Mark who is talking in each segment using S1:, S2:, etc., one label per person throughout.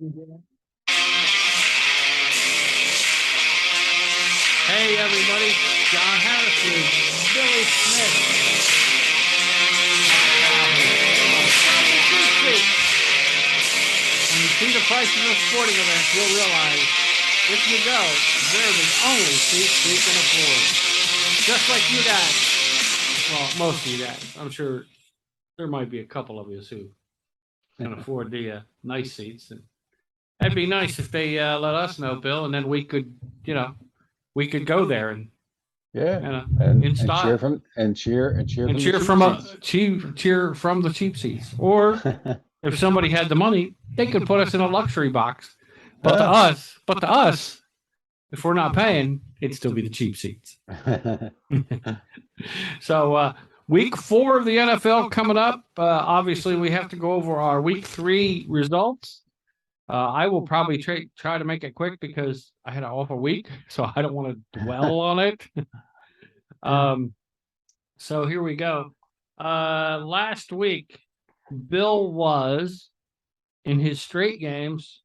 S1: Hey everybody, John Harris with Billy Smith. When you see the prices of sporting events, you'll realize if you go, they're the only seats you can afford. Just like you guys. Well, most of you guys. I'm sure there might be a couple of you who can afford the nice seats. And that'd be nice if they let us know, Bill, and then we could, we could go there and
S2: Yeah,
S1: in
S2: and
S1: style.
S2: cheer from and cheer
S1: and
S2: from
S1: cheer
S2: the
S1: from
S2: cheap
S1: cheer from the cheap seats. Or
S2: seats.
S1: if somebody had the money, they could put us in a luxury box. But to us, if we're not paying, it'd still be the cheap seats. So week 4 of the NFL coming up. Obviously, we have to go over our week 3 results. I will probably try to make it quick because I had an awful week, so I don't want to dwell on it. So here we go. Last week, Bill was in his straight games.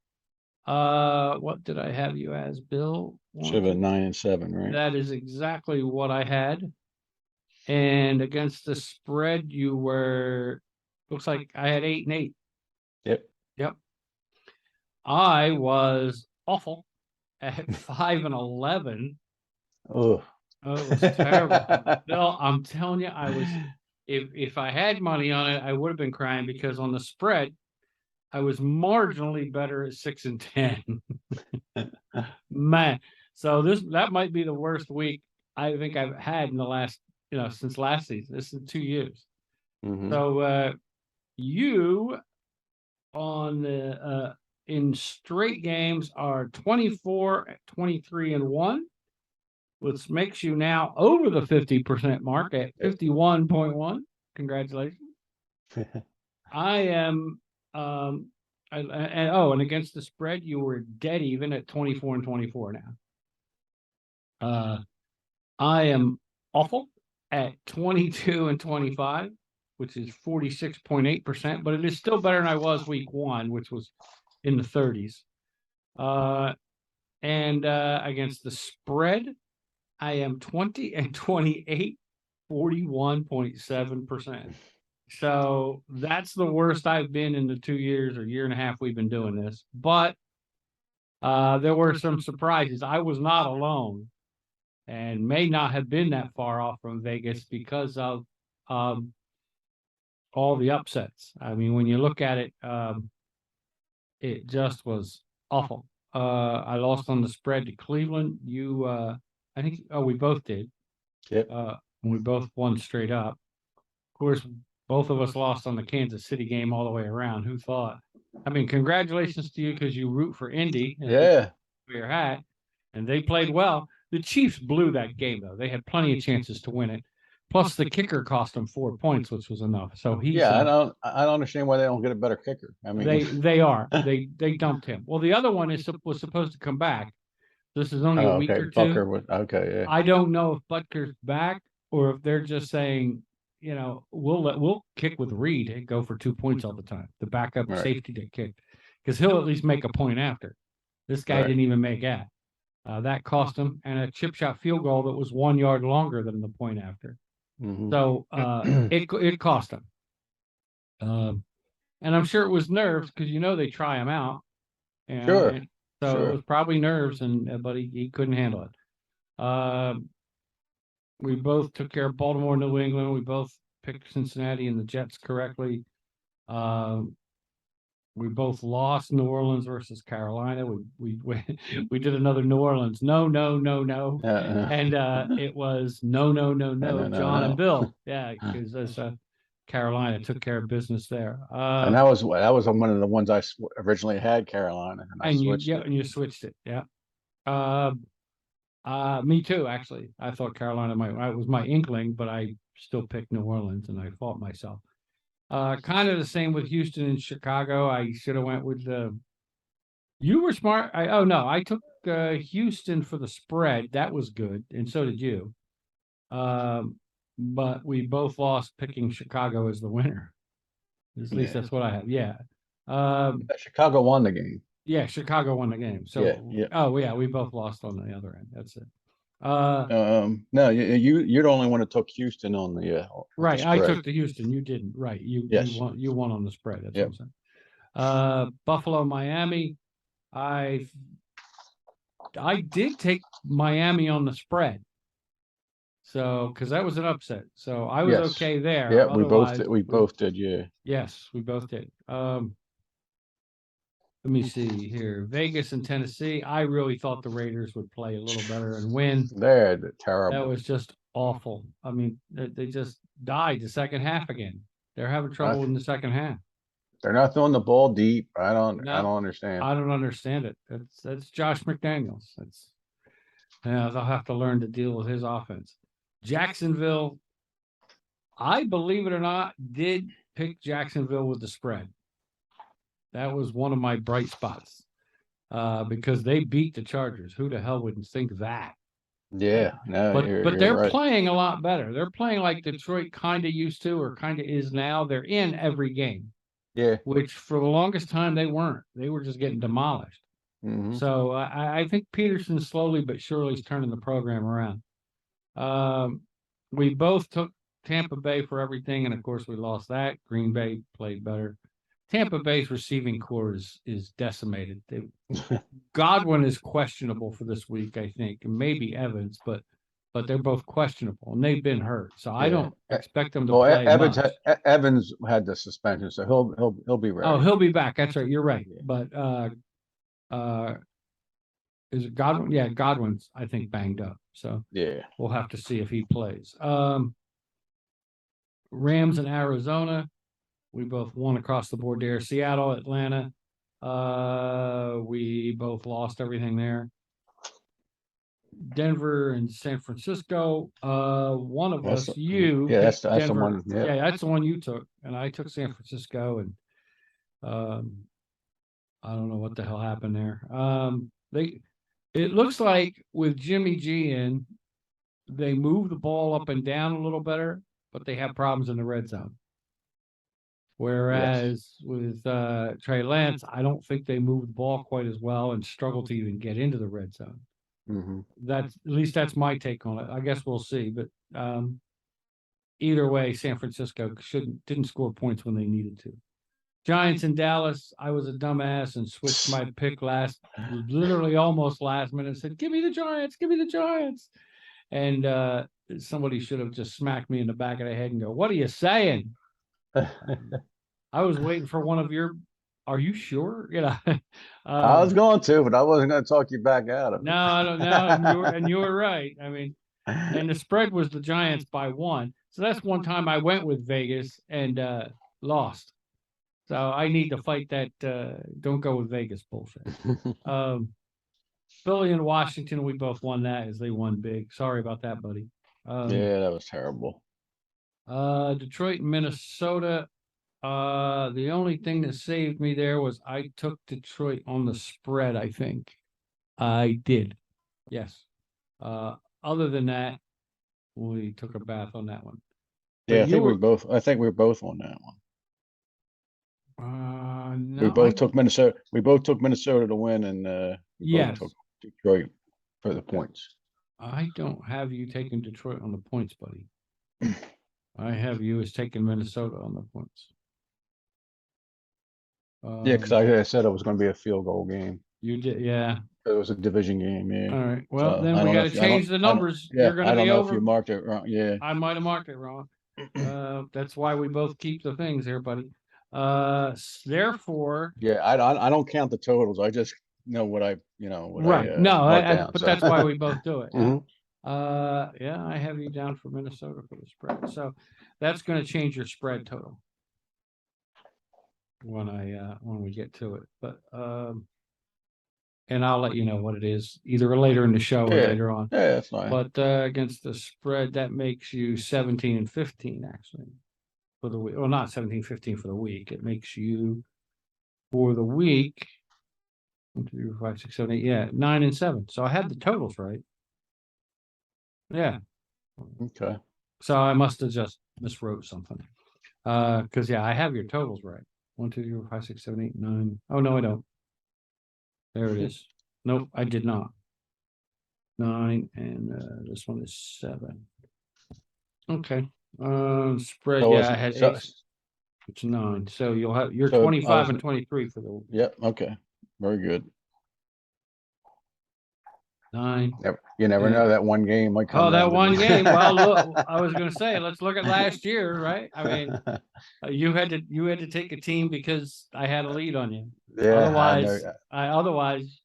S1: What did I have you as, Bill?
S2: Should have been 9 and 7, right?
S1: That is exactly what I had. And against the spread, you were, looks like I had 8 and 8. Yep. I was awful at 5 and 11.
S2: Oh,
S1: it was terrible. Bill, I'm telling you, I was, if I had money on it, I would have been crying because on the spread, I was marginally better at 6 and 10. Man, so that might be the worst week I think I've had in the last, since last season. This is 2 years.
S2: Mhm.
S1: So you on the in straight games are 24, 23 and 1, which makes you now over the 50% mark at 51.1. Congratulations. I am and against the spread, you were dead even at 24 and 24 now. I am awful at 22 and 25, which is 46.8%, but it is still better than I was week 1, which was in the 30s. And against the spread, I am 20 and 28, 41.7%. So that's the worst I've been in the 2 years or year and a half we've been doing this. But there were some surprises. I was not alone and may not have been that far off from Vegas because of all the upsets. I mean, when you look at it, it just was awful. I lost on the spread to Cleveland. You, I think, we both did.
S2: Yep.
S1: We both won straight up. Of course, both of us lost on the Kansas City game all the way around. Who thought? I mean, congratulations to you because you root for Indy.
S2: Yeah.
S1: For your hat, and they played well. The Chiefs blew that game, though. They had plenty of chances to win it. Plus, the kicker cost them 4 points, which was enough. So he's
S2: I don't understand why they don't get a better kicker. I mean,
S1: they dumped him. Well, the other one was supposed to come back. This is only a week or 2.
S2: Butker yeah.
S1: I don't know if Butker's back or if they're just saying, we'll kick with Reed and go for 2 points all the time. The backup safety to kick, because he'll at least make a point after. This guy didn't even make that. That cost him, and a chip shot field goal that was 1 yard longer than the point after.
S2: Mhm.
S1: So it cost him. And I'm sure it was nerves because they try him out.
S2: Sure.
S1: And so it was probably nerves, but he couldn't handle it. We both took care of Baltimore, New England. We both picked Cincinnati and the Jets correctly. We both lost New Orleans versus Carolina. We did another New Orleans. No. And it was no, John and Bill. Yeah, because Carolina took care of business there.
S2: And that was one of the ones I originally had, Carolina, and I switched it.
S1: And you switched it. Yeah. Me too, actually. I thought Carolina was my inkling, but I still picked New Orleans, and I fought myself. Kind of the same with Houston and Chicago. I should have went with you were smart. I took Houston for the spread. That was good, and so did you. But we both lost picking Chicago as the winner. At least that's what I have. Yeah.
S2: Chicago won the game.
S1: Yeah, Chicago won the game. So,
S2: Yeah.
S1: oh yeah, we both lost on the other end. That's it.
S2: No, you're the only one that took Houston on the with the
S1: Right. I
S2: spread.
S1: took the Houston. You didn't. Right. You
S2: Yes.
S1: you won on the spread. That's
S2: Yep.
S1: what I'm saying. Buffalo, Miami. I did take Miami on the spread. So, because that was an upset. So I was
S2: Yes.
S1: okay there.
S2: Yeah, we both
S1: Otherwise,
S2: we both did. Yeah.
S1: yes, we both did. Let me see here. Vegas and Tennessee. I really thought the Raiders would play a little better and win.
S2: They're
S1: That
S2: terrible.
S1: was just awful. I mean, they just died the second half again. They're having trouble in the second half.
S2: They're not throwing the ball deep. I don't
S1: No,
S2: understand.
S1: I don't understand it. That's Josh McDaniels. Yeah, they'll have to learn to deal with his offense. Jacksonville, I believe it or not, did pick Jacksonville with the spread. That was one of my bright spots. Because they beat the Chargers. Who the hell wouldn't think that?
S2: Yeah, no,
S1: But
S2: you're
S1: they're
S2: right.
S1: playing a lot better. They're playing like Detroit kind of used to, or kind of is now. They're in every game.
S2: Yeah.
S1: Which for the longest time they weren't. They were just getting demolished. So I think Peterson slowly but surely is turning the program around. We both took Tampa Bay for everything, and of course we lost that. Green Bay played better. Tampa Bay's receiving core is decimated. Godwin is questionable for this week, I think, and maybe Evans, but they're both questionable, and they've been hurt. So I don't expect them to play much.
S2: Evans had the suspension, so he'll be ready.
S1: Oh, he'll be back. That's right. You're right. But is it Godwin? Yeah, Godwin's I think banged up. So
S2: yeah,
S1: we'll have to see if he plays. Rams and Arizona. We both won across the board there. Seattle, Atlanta. We both lost everything there. Denver and San Francisco. One of us, you.
S2: Yeah, that's
S1: Denver.
S2: the one.
S1: Yeah, that's the one you took, and I took San Francisco, and I don't know what the hell happened there. It looks like with Jimmy G in, they move the ball up and down a little better, but they have problems in the red zone. Whereas with Trey Lance, I don't think they move the ball quite as well and struggle to even get into the red zone. That's at least that's my take on it. I guess we'll see, but either way, San Francisco didn't score points when they needed to. Giants in Dallas. I was a dumbass and switched my pick literally almost last minute. And said, "Give me the Giants! Give me the Giants!" And somebody should have just smacked me in the back of the head and go, "What are you saying?" I was waiting for one of your. Are you sure? You know,
S2: I was going to, but I wasn't going to talk you back out of it.
S1: No, I don't know. And you were right. I mean, and the spread was the Giants by 1. So that's one time I went with Vegas and lost. So I need to fight that. Don't go with Vegas bullshit. Philly and Washington, we both won that as they won big. Sorry about that, buddy.
S2: Yeah, that was terrible.
S1: Detroit and Minnesota. The only thing that saved me there was I took Detroit on the spread, I think. I did. Yes. Other than that, we took a bath on that one.
S2: Yeah, I think we both on that one.
S1: No,
S2: we both took Minnesota. We both took Minnesota to win, and
S1: yes,
S2: took Detroit for the points.
S1: I don't have you taking Detroit on the points, buddy. I have you as taking Minnesota on the points.
S2: Yeah, because I said it was going to be a field goal game.
S1: You did, yeah.
S2: It was a division game, yeah.
S1: All right. Well, so then we got to change the numbers.
S2: You're going to be over. I don't know if you
S1: marked
S2: it wrong. Yeah,
S1: I might have marked it wrong. That's why we both keep the things here, buddy. Therefore,
S2: yeah, I don't count the totals. I just know what I,
S1: right. But that's why we both do it. Yeah, I have you down for Minnesota for the spread. So that's going to change your spread total when we get to it. But and I'll let you know what it is either later in the show or later on.
S2: Yeah, that's fine.
S1: But against the spread, that makes you 17 and 15 actually for the week. Well, not 17, 15 for the week. It makes you for the week 1, 2, 3, 5, 6, 7, 8. Yeah, 9 and 7. So I had the totals right. Yeah.
S2: Okay.
S1: So I must have just miswrote something. Because I have your totals right. 1, 2, 3, 4, 5, 6, 7, 8, 9. Oh no, I don't. There it is. Nope, I did not. 9 and this one is 7. Okay. Spread.
S2: So
S1: Yeah, I had
S2: so,
S1: 8. It's 9. So you'll have you're
S2: So I
S1: 25
S2: was-
S1: and 23 for the
S2: yeah, okay, very good.
S1: 9.
S2: You never
S1: Yeah.
S2: know, that one game might come.
S1: Oh, that
S2: down to
S1: one
S2: the-
S1: game. Well, look, I was going to say, let's look at last year, right? I mean, you had to take a team because I had a lead on you.
S2: Yeah,
S1: Otherwise,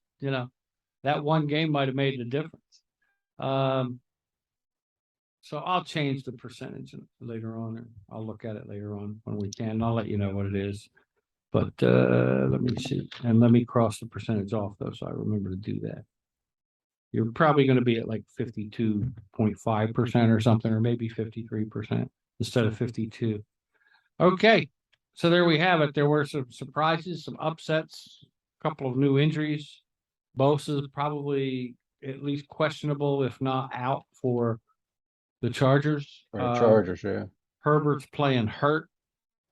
S1: that one game might have made the difference. So I'll change the percentage later on, or I'll look at it later on when we can. And I'll let you know what it is. But let me see, and let me cross the percentage off though, so I remember to do that. You're probably going to be at like 52.5% or something, or maybe 53% instead of 52. Okay, so there we have it. There were some surprises, some upsets, a couple of new injuries. Bosa's probably at least questionable, if not out for the Chargers.
S2: for the Chargers, yeah.
S1: Herbert's playing hurt.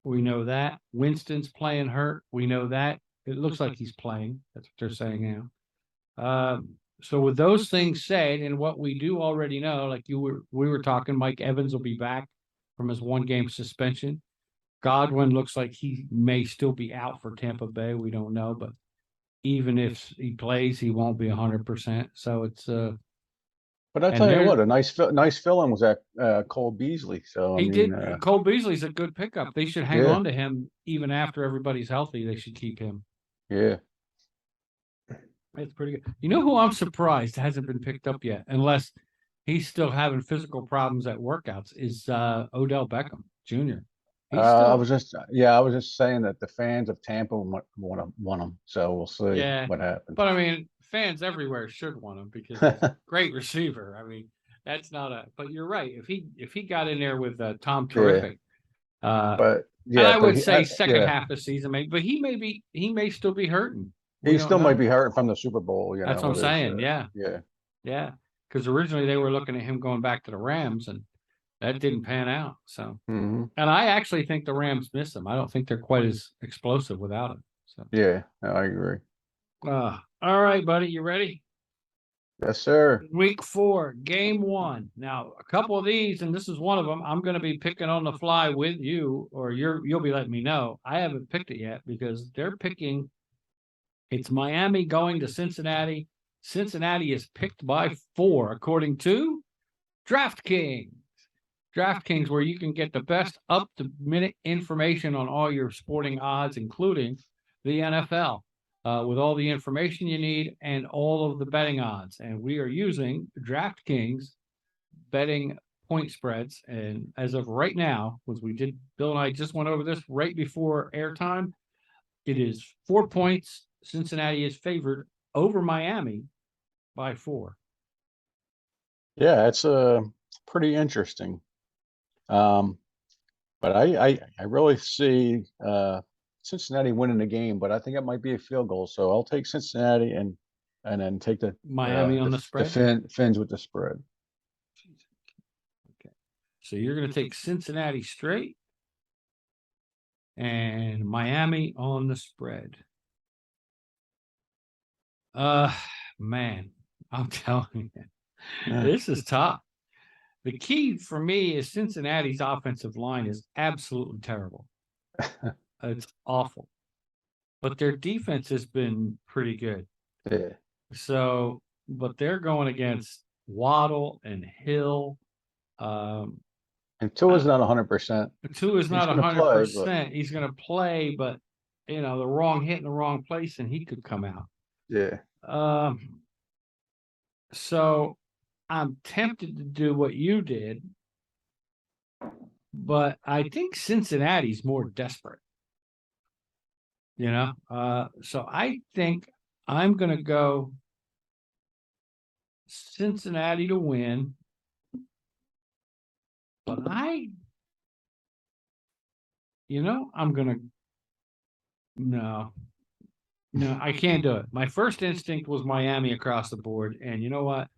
S1: We know that. Winston's playing hurt. We know that. It looks like he's playing. That's what they're saying now. So with those things said, and what we do already know, like we were talking, Mike Evans will be back from his 1-game suspension. Godwin looks like he may still be out for Tampa Bay. We don't know, but even if he plays, he won't be 100%. So it's
S2: But I'll
S1: and
S2: tell you
S1: there-
S2: what, a nice fill-in was that Cole Beasley. So I
S1: he
S2: mean,
S1: did. Cole Beasley's a good pickup. They should hang
S2: Yeah.
S1: on to him even after everybody's healthy. They should keep him.
S2: yeah.
S1: That's pretty good. You know who I'm surprised hasn't been picked up yet, unless he's still having physical problems at workouts, is Odell Beckham Jr. He's
S2: I
S1: still,
S2: was just saying that the fans of Tampa want him. So we'll see
S1: Yeah,
S2: what happens.
S1: but I mean, fans everywhere should want him because he's a great receiver. I mean, that's not a. But you're right. If he got in there with Tom Terrific,
S2: But
S1: and
S2: yeah,
S1: I
S2: but
S1: would
S2: he-
S1: say second
S2: yeah.
S1: half of the season, maybe, but he may still be hurting. We
S2: He
S1: don't
S2: still
S1: know.
S2: might be hurting from the Super Bowl. You
S1: That's
S2: know,
S1: what I'm
S2: with his,
S1: saying. Yeah.
S2: yeah.
S1: Because originally they were looking at him going back to the Rams, and that didn't pan out. So,
S2: hmm
S1: and I actually think the Rams miss him. I don't think they're quite as explosive without him. So,
S2: Yeah, I agree.
S1: all right, buddy, you ready?
S2: Yes, sir.
S1: Week 4, game 1. Now, a couple of these, and this is one of them. I'm going to be picking on the fly with you, or you'll be letting me know. I haven't picked it yet because they're picking. It's Miami going to Cincinnati. Cincinnati is picked by 4, according to DraftKings. DraftKings, where you can get the best up-to-minute information on all your sporting odds, including the NFL, with all the information you need and all of the betting odds. And we are using DraftKings betting point spreads. And as of right now, as Bill and I just went over this right before airtime, it is 4 points. Cincinnati is favored over Miami by 4.
S2: Yeah, it's pretty interesting. But I really see Cincinnati winning the game, but I think it might be a field goal. So I'll take Cincinnati and then take the
S1: Miami on the spread.
S2: Fins with the spread.
S1: Okay. So you're going to take Cincinnati straight and Miami on the spread. Man, I'm telling you, this is tough. The key for me is Cincinnati's offensive line is absolutely terrible. It's awful. But their defense has been pretty good.
S2: Yeah.
S1: So, but they're going against Waddle and Hill.
S2: And Tua is not 100%.
S1: Tua is not
S2: gonna play,
S1: 100%. He's going to play, but the wrong hit in the wrong place, and he could come out.
S2: Yeah.
S1: So I'm tempted to do what you did, but I think Cincinnati's more desperate. So I think I'm going to go Cincinnati to win. But I'm going to, no, I can't do it. My first instinct was Miami across the board. And you know what?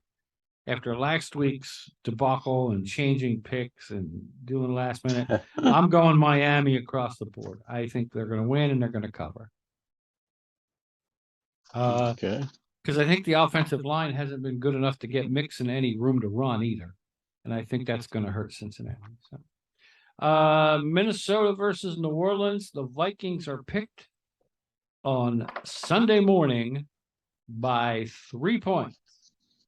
S1: After last week's debacle and changing picks and doing last minute, I'm going Miami across the board. I think they're going to win and they're going to cover.
S2: Okay.
S1: Because I think the offensive line hasn't been good enough to get Mixon any room to run either. And I think that's going to hurt Cincinnati. So, Minnesota versus New Orleans. The Vikings are picked on Sunday morning by 3 points.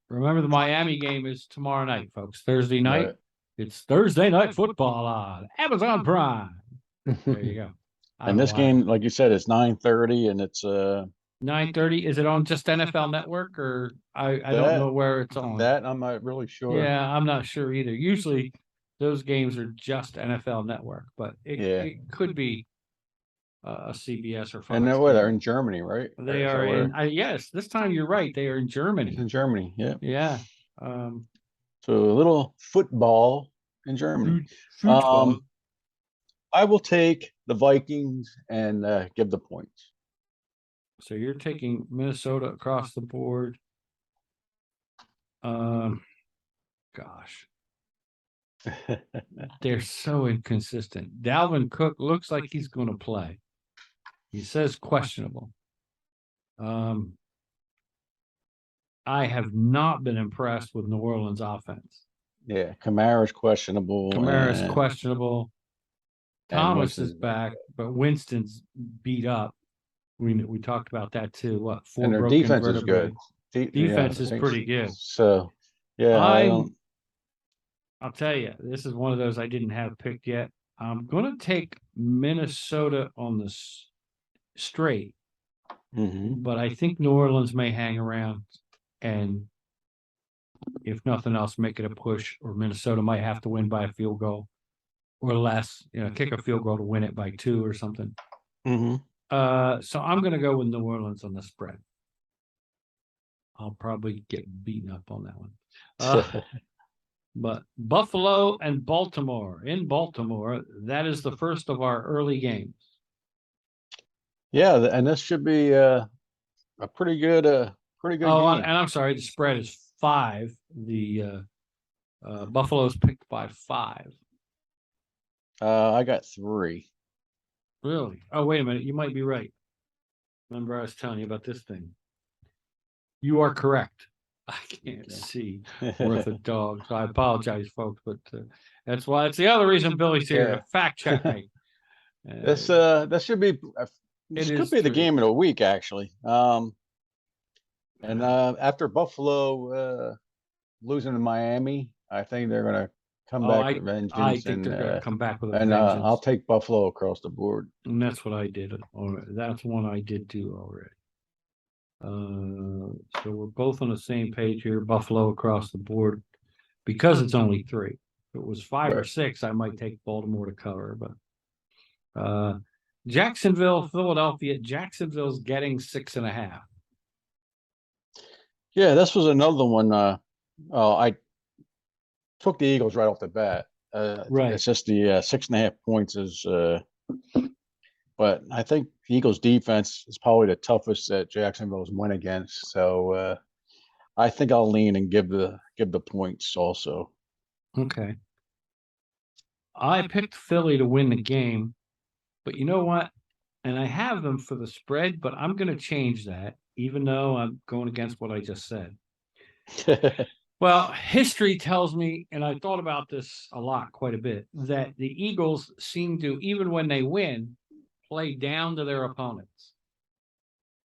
S1: Remember, the Miami game is tomorrow night, folks. Thursday night.
S2: Right.
S1: It's Thursday Night Football on Amazon Prime. There you go.
S2: And this game, like you said, it's 9:30, and it's
S1: 9:30. Is it on just NFL Network, or I don't
S2: That-
S1: know where it's on?
S2: that I'm not really sure.
S1: Yeah, I'm not sure either. Usually those games are just NFL Network, but it could be a CBS or Fox.
S2: And they're
S1: game.
S2: in Germany, right?
S1: They
S2: Is that
S1: are
S2: where-
S1: in. Yes, this time you're right. They are in Germany.
S2: in Germany. Yeah.
S1: Yeah.
S2: So a little football in Germany.
S1: Football.
S2: I will take the Vikings and give the points.
S1: So you're taking Minnesota across the board. Gosh, they're so inconsistent. Dalvin Cook looks like he's going to play. He says questionable. I have not been impressed with New Orleans offense.
S2: Yeah, Kamara's questionable.
S1: Kamara's
S2: and-
S1: questionable.
S2: and
S1: Thomas is
S2: Winston's
S1: back, but Winston's beat up. We talked about that too. What, 4
S2: And their
S1: broken
S2: defense is
S1: vertebrae?
S2: good.
S1: Defense
S2: I
S1: is
S2: think
S1: pretty good.
S2: So, yeah,
S1: I'll tell you, this is one of those I didn't have picked yet. I'm going to take Minnesota on the straight,
S2: Mhm.
S1: but I think New Orleans may hang around, and if nothing else, make it a push, or Minnesota might have to win by a field goal or less, kick a field goal to win it by 2 or something.
S2: Mhm.
S1: So I'm going to go with New Orleans on the spread. I'll probably get beaten up on that one. But Buffalo and Baltimore, in Baltimore, that is the first of our early games.
S2: Yeah, and this should be a pretty good
S1: Oh,
S2: game.
S1: and I'm sorry, the spread is 5. The Buffalo's picked by 5.
S2: I got 3.
S1: Really? Oh, wait a minute. You might be right. Remember, I was telling you about this thing. You are correct. I can't see worth a dog. So I apologize, folks, but that's why. It's the other reason Billy's here to fact check me.
S2: This should be this
S1: It
S2: could
S1: is
S2: be the
S1: 3.
S2: game of the week, actually. And after Buffalo losing to Miami, I think they're going to come back with vengeance.
S1: I think they're going to come back with a
S2: and
S1: vengeance.
S2: I'll take Buffalo across the board.
S1: And that's what I did. That's one I did do already. So we're both on the same page here. Buffalo across the board, because it's only 3. If it was 5 or
S2: Right.
S1: 6, I might take Baltimore to cover. But Jacksonville, Philadelphia. Jacksonville's getting 6.5.
S2: Yeah, this was another one. I took the Eagles right off the bat.
S1: Right.
S2: It's just the 6.5 points is. But I think the Eagles defense is probably the toughest that Jacksonville's went against. So I think I'll lean and give the points also.
S1: Okay. I picked Philly to win the game, but you know what? And I have them for the spread, but I'm going to change that, even though I'm going against what I just said. Well, history tells me, and I thought about this quite a bit, that the Eagles seem to, even when they win, play down to their opponents.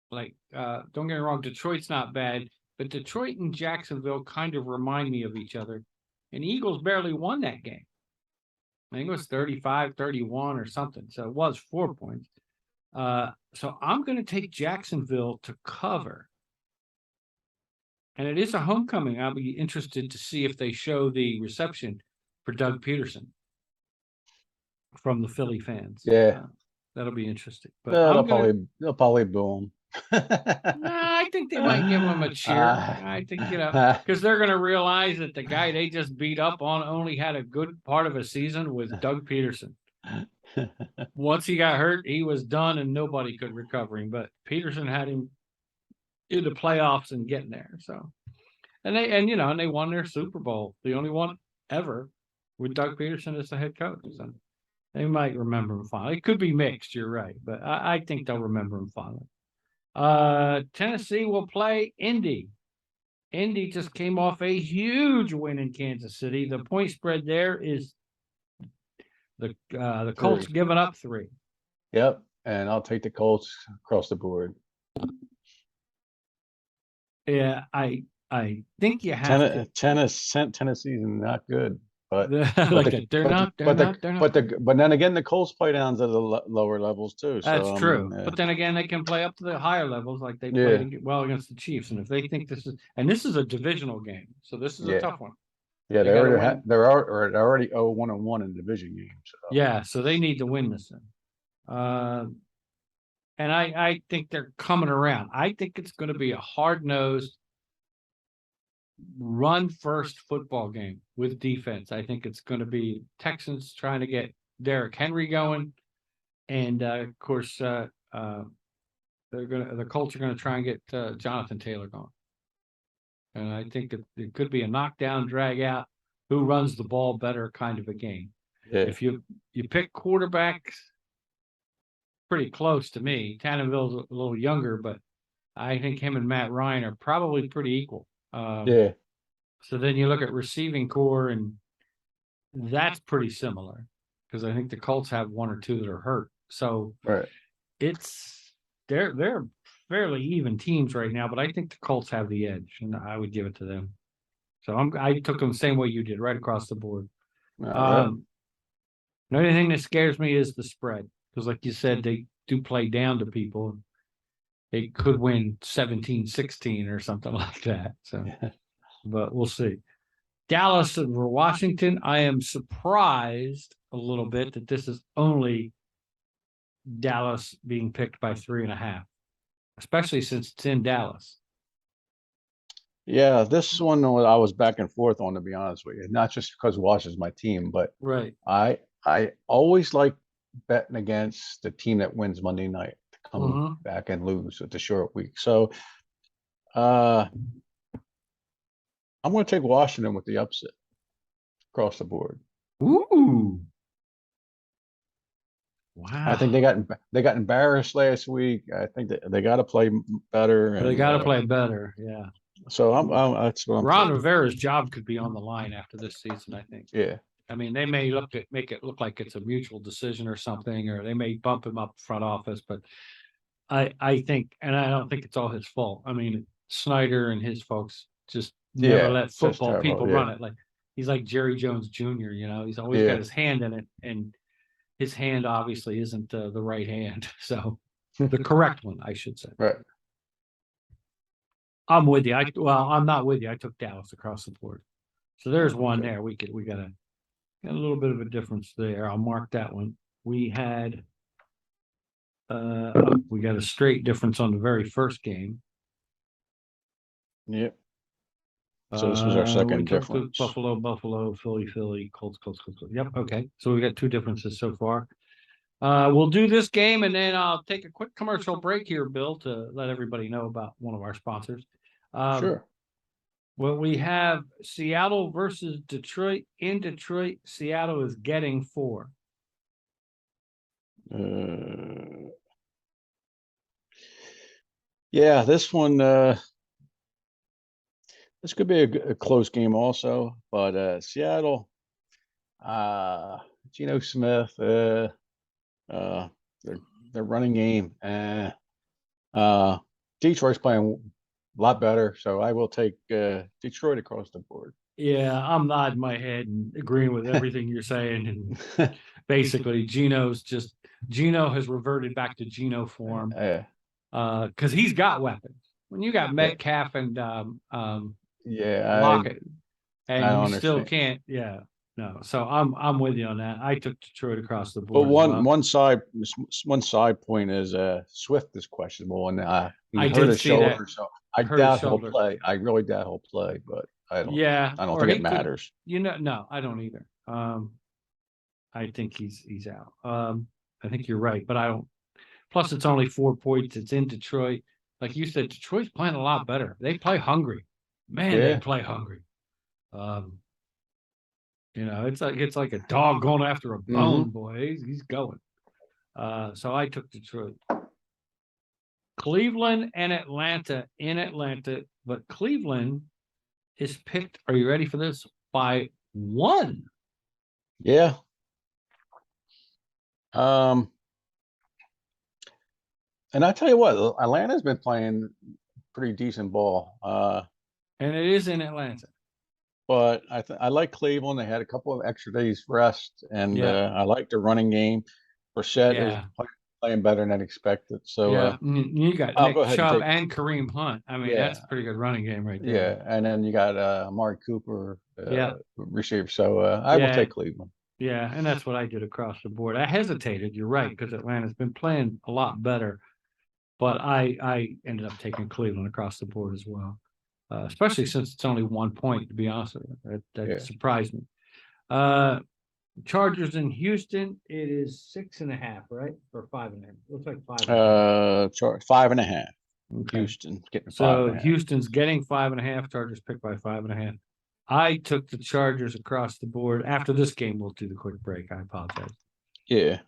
S1: Like, don't get me wrong, Detroit's not bad, but Detroit and Jacksonville kind of remind me of each other. And Eagles barely won that game. I think it was 35-31 or something. So it was 4 points. So I'm going to take Jacksonville to cover. And it is a homecoming. I'll be interested to see if they show the reception for Doug Peterson from the Philly fans.
S2: Yeah.
S1: That'll be interesting. But
S2: they'll probably boo him.
S1: I think they might give him a cheer. I think, because they're going to realize that the guy they just beat up on only had a good part of a season with Doug Peterson. Once he got hurt, he was done and nobody could recover him. But Peterson had him in the playoffs and getting there. So, and they won their Super Bowl, the only one ever with Doug Peterson as the head coach. So they might remember him fondly. It could be mixed, you're right, but I think they'll remember him fondly. Tennessee will play Indy. Indy just came off a huge win in Kansas City. The point spread there is the Colts
S2: 3.
S1: giving up 3.
S2: Yep, and I'll take the Colts across the board.
S1: Yeah, I think you have to.
S2: Tennessee's not good, but
S1: They're not.
S2: but then again, the Colts play down to the lower levels too.
S1: That's
S2: So
S1: true. But then again, they can play up to the higher levels like they
S2: Yeah.
S1: played well against the Chiefs. And if they think this is a divisional game, so this is a
S2: Yeah.
S1: tough one.
S2: yeah,
S1: they gotta win.
S2: they're already 0-1 in division games. So.
S1: Yeah, so they need to win this thing. And I think they're coming around. I think it's going to be a hard-nosed run first football game with defense. I think it's going to be Texans trying to get Derrick Henry going. And of course, the Colts are going to try and get Jonathan Taylor going. And I think it could be a knockdown, drag out, who runs the ball better kind of a game.
S2: Yeah.
S1: If you pick quarterbacks, pretty close to me. Tanneville's a little younger, but I think him and Matt Ryan are probably pretty equal.
S2: Yeah.
S1: So then you look at receiving core, and that's pretty similar because I think the Colts have 1 or 2 that are hurt. So
S2: Right.
S1: they're fairly even teams right now, but I think the Colts have the edge, and I would give it to them. So I took them the same way you did, right across the board.
S2: Right.
S1: The only thing that scares me is the spread. Because like you said, they do play down to people. They could win 17-16 or something like that. So, but we'll see. Dallas over Washington. I am surprised a little bit that this is only Dallas being picked by 3.5, especially since it's in Dallas.
S2: Yeah, this one I was back and forth on, to be honest with you. Not just because Washington's my team, but
S1: right.
S2: I always like betting against the team that wins Monday night to come back and lose at the short week. So I'm going to take Washington with the upset across the board.
S1: Ooh. Wow.
S2: I think they got embarrassed last week. I think they got to play better.
S1: They got to play better. Yeah.
S2: So that's what I'm
S1: Ron
S2: thinking.
S1: Rivera's job could be on the line after this season, I think.
S2: Yeah.
S1: I mean, they may make it look like it's a mutual decision or something, or they may bump him up front office, but I think, and I don't think it's all his fault. I mean, Snyder and his folks just never let football people run it. Like he's like Jerry Jones Jr., he's always got his hand in it, and his hand obviously isn't the right hand. So the correct one, I should say.
S2: Right.
S1: I'm with you. I'm not with you. I took Dallas across the board. So there's one there. We got a little bit of a difference there. I'll mark that one. We had we got a straight difference on the very first game.
S2: Yep. So this was our second difference.
S1: Buffalo, Philly, Colts. Yep. Okay. So we got 2 differences so far. We'll do this game, and then I'll take a quick commercial break here, Bill, to let everybody know about one of our sponsors.
S2: Sure.
S1: Well, we have Seattle versus Detroit. In Detroit, Seattle is getting 4.
S2: Yeah, this one. This could be a close game, also. But Seattle, Geno Smith, their running game, Detroit's playing a lot better, so I will take Detroit across the board.
S1: Yeah, I'm nodding my head and agreeing with everything you're saying. And basically, Geno has reverted back to Geno form. Because he's got weapons. When you got Metcalf and Lockett, and you still can't. Yeah, no. So I'm with you on that. I took Detroit across the board.
S2: But one side point is Swift is questionable, and he hurt his shoulder, so I doubt he'll play. I really doubt he'll play, but I don't.
S1: Yeah,
S2: I don't think it matters.
S1: No, I don't either. I think he's out. I think you're right, but I don't. Plus, it's only 4 points. It's in Detroit. Like you said, Detroit's playing a lot better. They play hungry. Man, they play hungry. It's like a dog going after a bone, boy. He's going. So I took Detroit. Cleveland and Atlanta in Atlanta, but Cleveland is picked. Are you ready for this? By 1.
S2: Yeah. And I tell you what, Atlanta's been playing pretty decent ball.
S1: And it is in Atlanta.
S2: But I like Cleveland. They had a couple of extra days rest, and
S1: Yeah.
S2: I like the running game. Brissett is
S1: Yeah.
S2: playing better than expected. So
S1: Yeah. You got
S2: I'll
S1: Nick
S2: go ahead and
S1: Chubb
S2: take.
S1: and Kareem Hunt. I mean, that's
S2: Yeah,
S1: a pretty good running game right there.
S2: yeah, and then you got Amari Cooper,
S1: Yeah.
S2: receiver. So I will
S1: Yeah.
S2: take Cleveland.
S1: Yeah, and that's what I did across the board. I hesitated. You're right, because Atlanta's been playing a lot better, but I ended up taking Cleveland across the board as well. Especially since it's only 1 point, to be honest with you. That
S2: Yeah.
S1: surprised me. Chargers in Houston, it is 6.5, right? Or 5.5. Looks like 5.5.
S2: 5.5.
S1: Okay.
S2: Houston getting
S1: So
S2: 5.5.
S1: Houston's getting 5.5. Chargers picked by 5.5. I took the Chargers across the board. After this game, we'll do the quick break. I apologize.
S2: Yeah.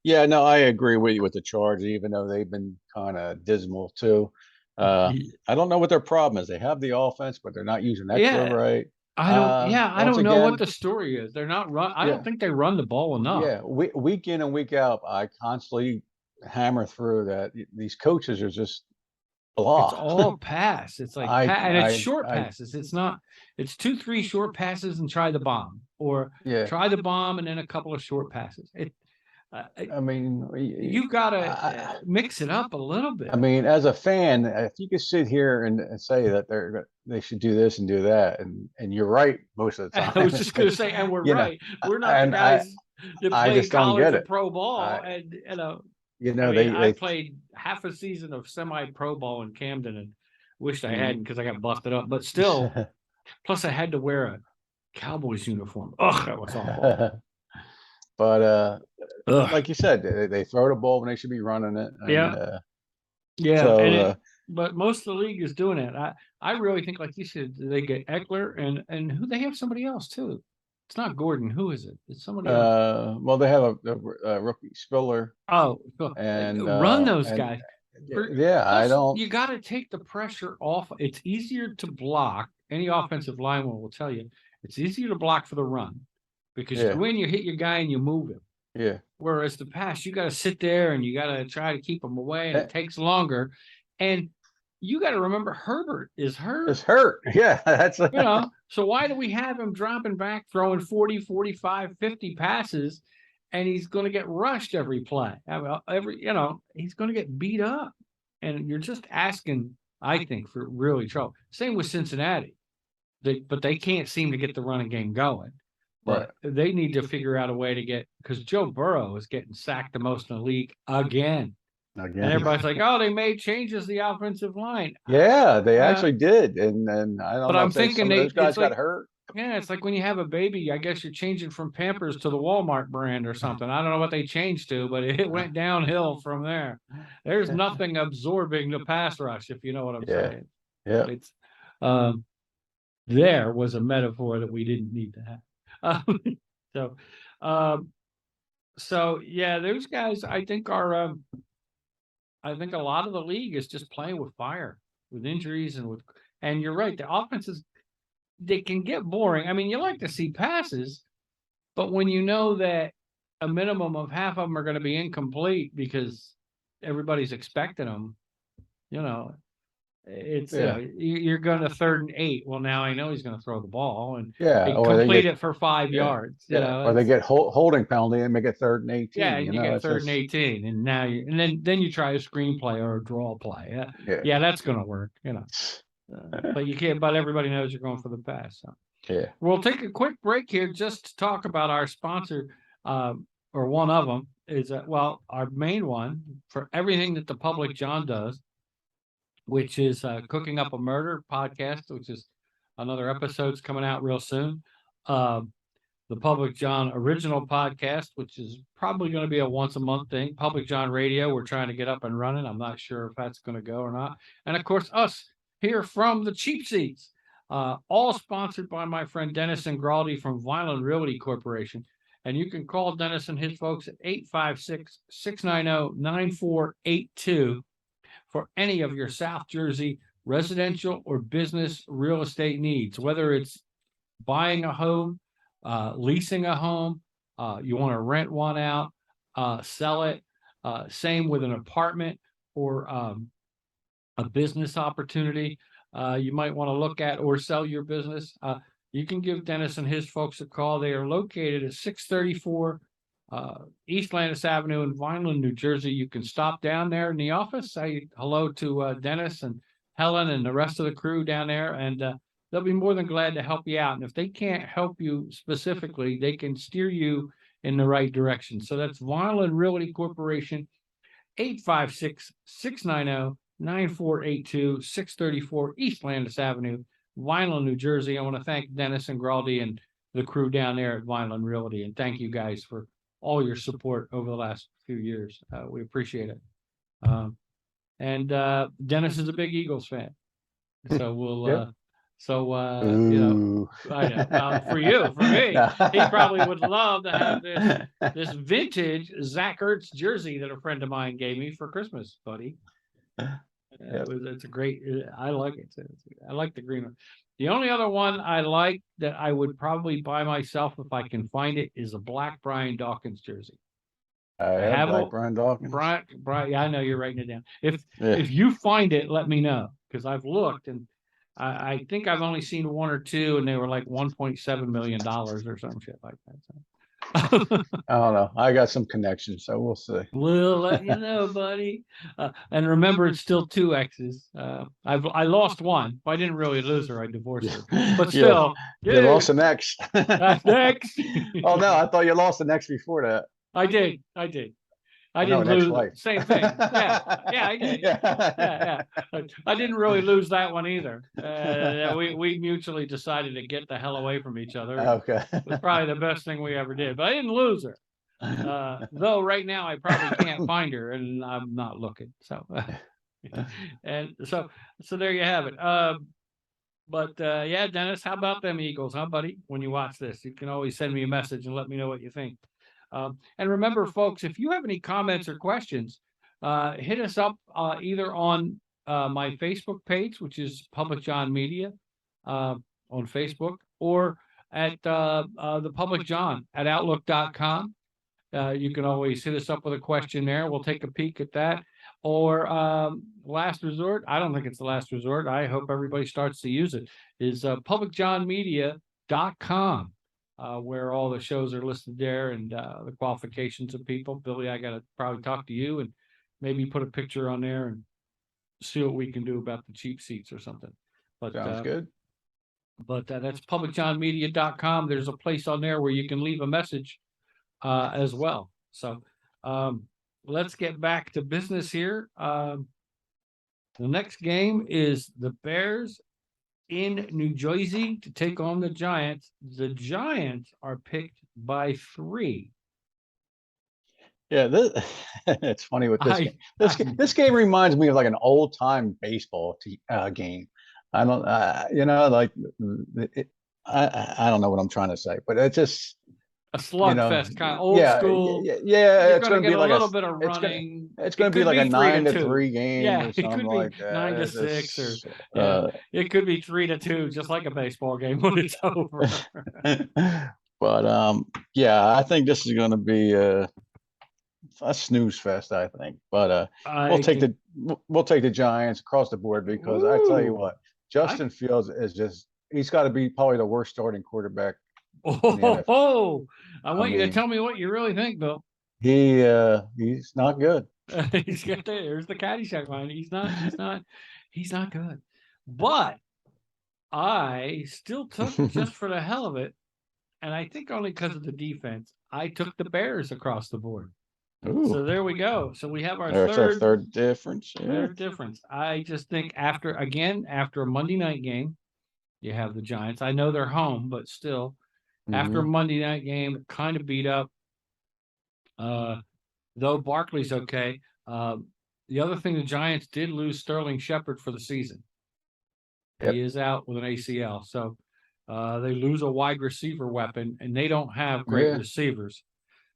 S2: Yeah, no, I agree with you with the Chargers, even though they've been kind of dismal too. I don't know what their problem is. They have the offense, but they're not using Eckler
S1: Yeah.
S2: right.
S1: I
S2: Once
S1: don't know what
S2: again,
S1: the story is. They're not run. I
S2: Yeah.
S1: don't think they run the ball enough.
S2: yeah, week in and week out, I constantly hammer through that these coaches are just blah.
S1: It's all pass. It's like, and it's short passes. It's not, it's 2-3 short passes and try the bomb, or
S2: Yeah,
S1: try the bomb and then a couple of short passes.
S2: I mean,
S1: You gotta mix it up a little bit.
S2: I mean, as a fan, if you could sit here and say that they should do this and do that, and you're right most of the time.
S1: I was just gonna say, and we're
S2: You know,
S1: right. We're not the
S2: and
S1: guys that
S2: I
S1: play
S2: just don't
S1: college
S2: get
S1: or
S2: it.
S1: pro ball,
S2: I-
S1: and
S2: You
S1: I
S2: know,
S1: mean, I
S2: they
S1: played half a season of semi-pro ball in Camden and wished I
S2: Mhm.
S1: hadn't because I got busted up. But still, plus I had to wear a Cowboys uniform. Ugh, that was awful.
S2: But
S1: Ugh.
S2: like you said, they throw the ball when they should be running it. And,
S1: Yeah. Yeah,
S2: So
S1: and but most of the league is doing it. I really think, like you said, they get Eckler and who they have somebody else too. It's not Gordon. Who is it? It's somebody else.
S2: well, they have a rookie Spiller,
S1: Oh,
S2: and
S1: run those
S2: and
S1: guys.
S2: yeah, I
S1: Plus,
S2: don't.
S1: You got to take the pressure off. It's easier to block. Any offensive lineman will tell you it's easier to block for the run because
S2: Yeah.
S1: you go in, you hit your guy, and you move him.
S2: Yeah,
S1: Whereas the pass, you got to sit there and you got to try to keep them away, and
S2: Eh.
S1: it takes longer. And you got to remember Herbert is hurt.
S2: it's hurt. Yeah, that's
S1: You know, so why do we have him dropping back, throwing 40, 45, 50 passes, and he's going to get rushed every play? He's going to get beat up. And you're just asking, I think, for really trouble. Same with Cincinnati. But they can't seem to get the running game going. But they need to figure out a way to get, because Joe Burrow is getting sacked the most in the league again. And everybody's like, oh, they made changes the offensive line.
S2: Yeah, they actually did. And I don't
S1: But
S2: know
S1: I'm
S2: if
S1: thinking
S2: those guys
S1: it's
S2: got
S1: like,
S2: hurt.
S1: Yeah, it's like when you have a baby, I guess you're changing from Pampers to the Walmart brand or something. I don't know what they changed to, but it went downhill from there. There's nothing absorbing the pass rush, if you know what I'm saying.
S2: Yeah.
S1: It's there was a metaphor that we didn't need to have. So yeah, those guys I think are I think a lot of the league is just playing with fire, with injuries and you're right, the offenses, they can get boring. I mean, you like to see passes, but when you know that a minimum of half of them are going to be incomplete because everybody's expecting them, it's you're going to 3rd and 8. Well, now I know he's going to throw the ball and complete it for 5 yards.
S2: Or they get holding penalty and make it 3rd and 18.
S1: Yeah, you get 3rd and 18, and now then you try a screenplay or a draw play. Yeah, that's going to work. But you can't. But everybody knows you're going for the pass. So.
S2: Yeah.
S1: We'll take a quick break here just to talk about our sponsor, or one of them is our main one for everything that the Public John does, which is Cooking Up a Murder podcast, which is another episode's coming out real soon. The Public John original podcast, which is probably going to be a once a month thing. Public John Radio, we're trying to get up and running. I'm not sure if that's going to go or not. And of course, us here from the Cheap Seats, all sponsored by my friend Dennis Ingraldi from Vineland Realty Corporation. And you can call Dennis and his folks at 856-690-9482. for any of your South Jersey residential or business real estate needs, whether it's buying a home, leasing a home, you want to rent one out, sell it. Same with an apartment or a business opportunity you might want to look at or sell your business. You can give Dennis and his folks a call. They are located at 634 East Landis Avenue in Vineland, New Jersey. You can stop down there in the office, say hello to Dennis and Helen and the rest of the crew down there, and they'll be more than glad to help you out. And if they can't help you specifically, they can steer you in the right direction. So that's Vineland Realty Corporation, 856-690-9482, 634 East Landis Avenue, Vineland, New Jersey. I want to thank Dennis and Graldi and the crew down there at Vineland Realty, and thank you guys for all your support over the last few years. We appreciate it. And Dennis is a big Eagles fan, so we'll
S2: Yep.
S1: you know, I know, for you, for me, he probably would love to have this vintage Zach Ertz jersey that a friend of mine gave me for Christmas, buddy. It's a great, I like it. I like the green one. The only other one I like that I would probably buy myself if I can find it is a black Brian Dawkins jersey.
S2: I have like Brian Dawkins.
S1: Brian, yeah, I know you're writing it down.
S2: Yeah.
S1: If you find it, let me know, because I've looked and I think I've only seen one or two, and they were like $1.7 million or some shit like that. So.
S2: I don't know. I got some connections, so we'll see.
S1: We'll let you know, buddy. And remember, it's still 2 X's. I lost one. Well, I didn't really lose her. I divorced her. But still,
S2: you lost an X.
S1: Next.
S2: Oh no, I thought you lost an X before that.
S1: I did. I didn't lose. Same thing. Yeah, I did. Yeah. I didn't really lose that one either. We mutually decided to get the hell away from each other.
S2: Okay.
S1: It was probably the best thing we ever did. But I didn't lose her. Though right now I probably can't find her, and I'm not looking. So, and so there you have it. But yeah, Dennis, how about them Eagles, huh, buddy? When you watch this, you can always send me a message and let me know what you think. And remember, folks, if you have any comments or questions, hit us up either on my Facebook page, which is Public John Media on Facebook, or at the Public John at Outlook.com. You can always hit us up with a question there. We'll take a peek at that. Or last resort, I don't think it's the last resort. I hope everybody starts to use it, is publicjohnmedia.com. Where all the shows are listed there and the qualifications of people. Billy, I got to probably talk to you and maybe put a picture on there and see what we can do about the cheap seats or something. But
S2: sounds good.
S1: But that's publicjohnmedia.com. There's a place on there where you can leave a message as well. So let's get back to business here. The next game is the Bears in New Jersey to take on the Giants. The Giants are picked by 3.
S2: Yeah, it's funny with this game. This game reminds me of like an old time baseball game. I don't, like I don't know what I'm trying to say, but it's just
S1: a slugfest, kind of old school.
S2: Yeah, it's going to be like
S1: a little bit of running.
S2: It's going to be like a 9-3 game.
S1: Yeah,
S2: or
S1: it could
S2: something
S1: be
S2: like that.
S1: 9-6, or it could be 3-2, just like a baseball game when it's over.
S2: But yeah, I think this is going to be a snooze fest. I think, but we'll take the Giants across the board, because I tell you what, Justin Fields is he's got to be probably the worst starting quarterback.
S1: I want you to tell me what you really think, Bill.
S2: He's not good.
S1: He's got there's the Caddyshack line. He's not good. But I still took, just for the hell of it, and I think only because of the defense, I took the Bears across the board. Ooh. So there we go. So we have our third
S2: difference. Yeah.
S1: Third difference. I just think after a Monday night game, you have the Giants. I know they're home, but still. After a Monday night game, kind of beat up. Though Barkley's okay. The other thing, the Giants did lose Sterling Shepard for the season. Yep. He is out with an ACL. So they lose a wide receiver weapon, and they don't have great receivers.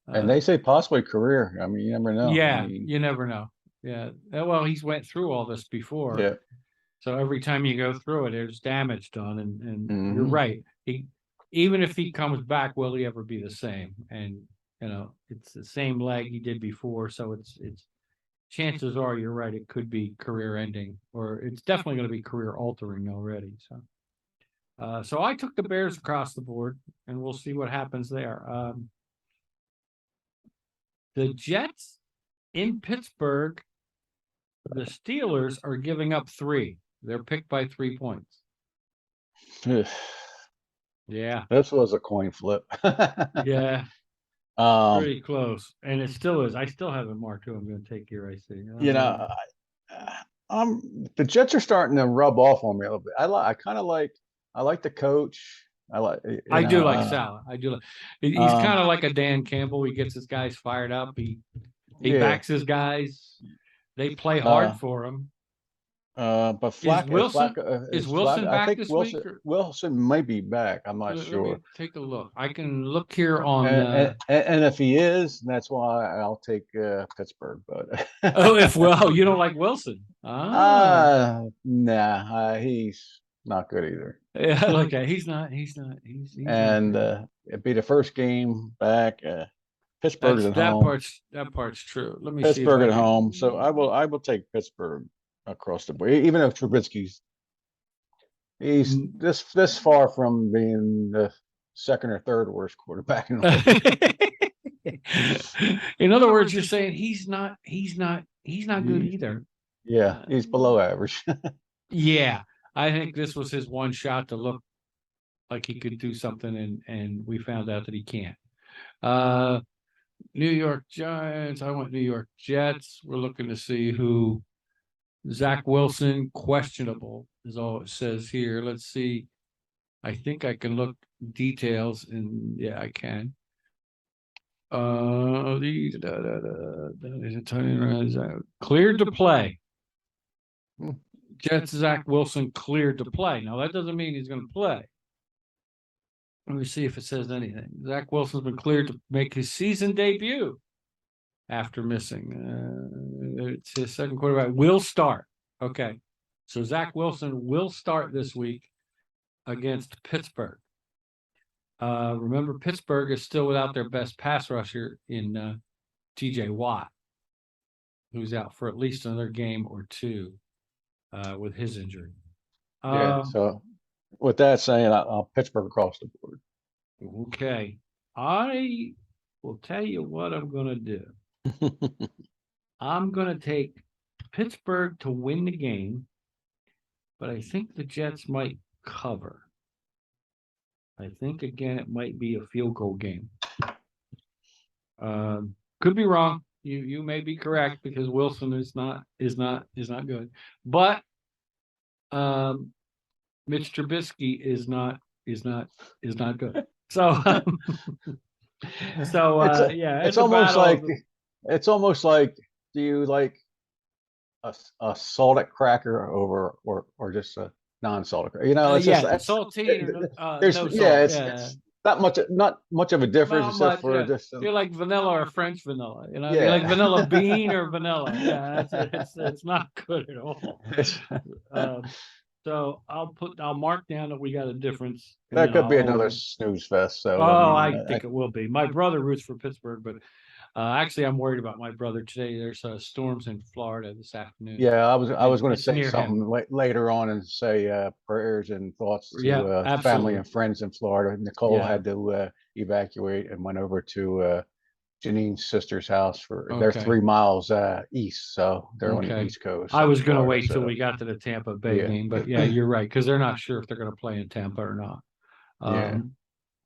S2: And they say possibly career. I mean, you never know.
S1: Yeah, you never know. Yeah. Well, he's went through all this before.
S2: Yeah.
S1: So every time you go through it, there's damage done, and you're
S2: Mhm.
S1: right. Even if he comes back, will he ever be the same? And it's the same leg he did before, so it's chances are you're right. It could be career ending, or it's definitely going to be career altering already. So I took the Bears across the board, and we'll see what happens there. The Jets in Pittsburgh, the Steelers are giving up 3. They're picked by 3 points. Yeah,
S2: This was a coin flip.
S1: yeah,
S2: Um,
S1: pretty close, and it still is. I still have it marked too. I'm going to take here. I see.
S2: you know, the Jets are starting to rub off on me a little bit. I like the coach. I like,
S1: I do like Salah. I do like. He's
S2: um,
S1: kind of like a Dan Campbell. He gets his guys fired up. He
S2: yeah.
S1: backs his guys. They play
S2: Uh,
S1: hard for him.
S2: but
S1: Is Wilson is Wilson
S2: I
S1: back
S2: think
S1: this week? Or,
S2: Wilson might be back. I'm not
S1: let me
S2: sure.
S1: take a look. I can look here on.
S2: And if he is, that's why I'll take Pittsburgh. But
S1: Oh, if you don't like Wilson.
S2: nah, he's not good either.
S1: Yeah, okay. He's not. He's not
S2: And
S1: great.
S2: it'd be the first game back. Pittsburgh's at home.
S1: That part's true. Let me see if
S2: Pittsburgh
S1: I
S2: at
S1: can.
S2: home. So I will take Pittsburgh across the board. Even though Trubisky's he's this far from being the second or third worst quarterback in the league.
S1: In other words, you're saying he's not good either.
S2: Yeah, he's below average.
S1: Yeah, I think this was his one shot to look like he could do something, and we found out that he can't. New York Giants. I went New York Jets. We're looking to see who. Zach Wilson, questionable is all it says here. Let's see. I think I can look details, and yeah, I can. Cleared to play. Jets Zach Wilson cleared to play. Now that doesn't mean he's going to play. Let me see if it says anything. Zach Wilson's been cleared to make his season debut after missing. It's his second quarterback. Will start. Okay. So Zach Wilson will start this week against Pittsburgh. Remember, Pittsburgh is still without their best pass rusher in TJ Watt, who's out for at least another game or two with his injury.
S2: Yeah. So with that saying, I'll Pittsburgh across the board.
S1: Okay. I will tell you what I'm going to do. I'm going to take Pittsburgh to win the game, but I think the Jets might cover. I think again it might be a field goal game. Could be wrong. You may be correct because Wilson is not good. But Mitch Trubisky is not good. So yeah,
S2: it's almost like do you like a salted cracker over or just a non-salted cracker? It's just
S1: saltine.
S2: There's
S1: no salt.
S2: it's not much of a difference except for just
S1: you're like vanilla or French vanilla.
S2: Yeah.
S1: You're like vanilla bean or vanilla. Yeah, it's not good at all. So I'll mark down that we got a difference.
S2: That could be another snooze fest. So
S1: I think it will be. My brother roots for Pittsburgh, but actually I'm worried about my brother today. There's storms in Florida this afternoon.
S2: Yeah, I was going to say something later on and say prayers and thoughts to family and friends in Florida. Nicole had to evacuate and went over to Janine's sister's house they're 3 miles east, so they're on the East Coast.
S1: I was going to wait till we got to the Tampa Bay game, but yeah, you're right, because they're not sure if they're going to play in Tampa or not.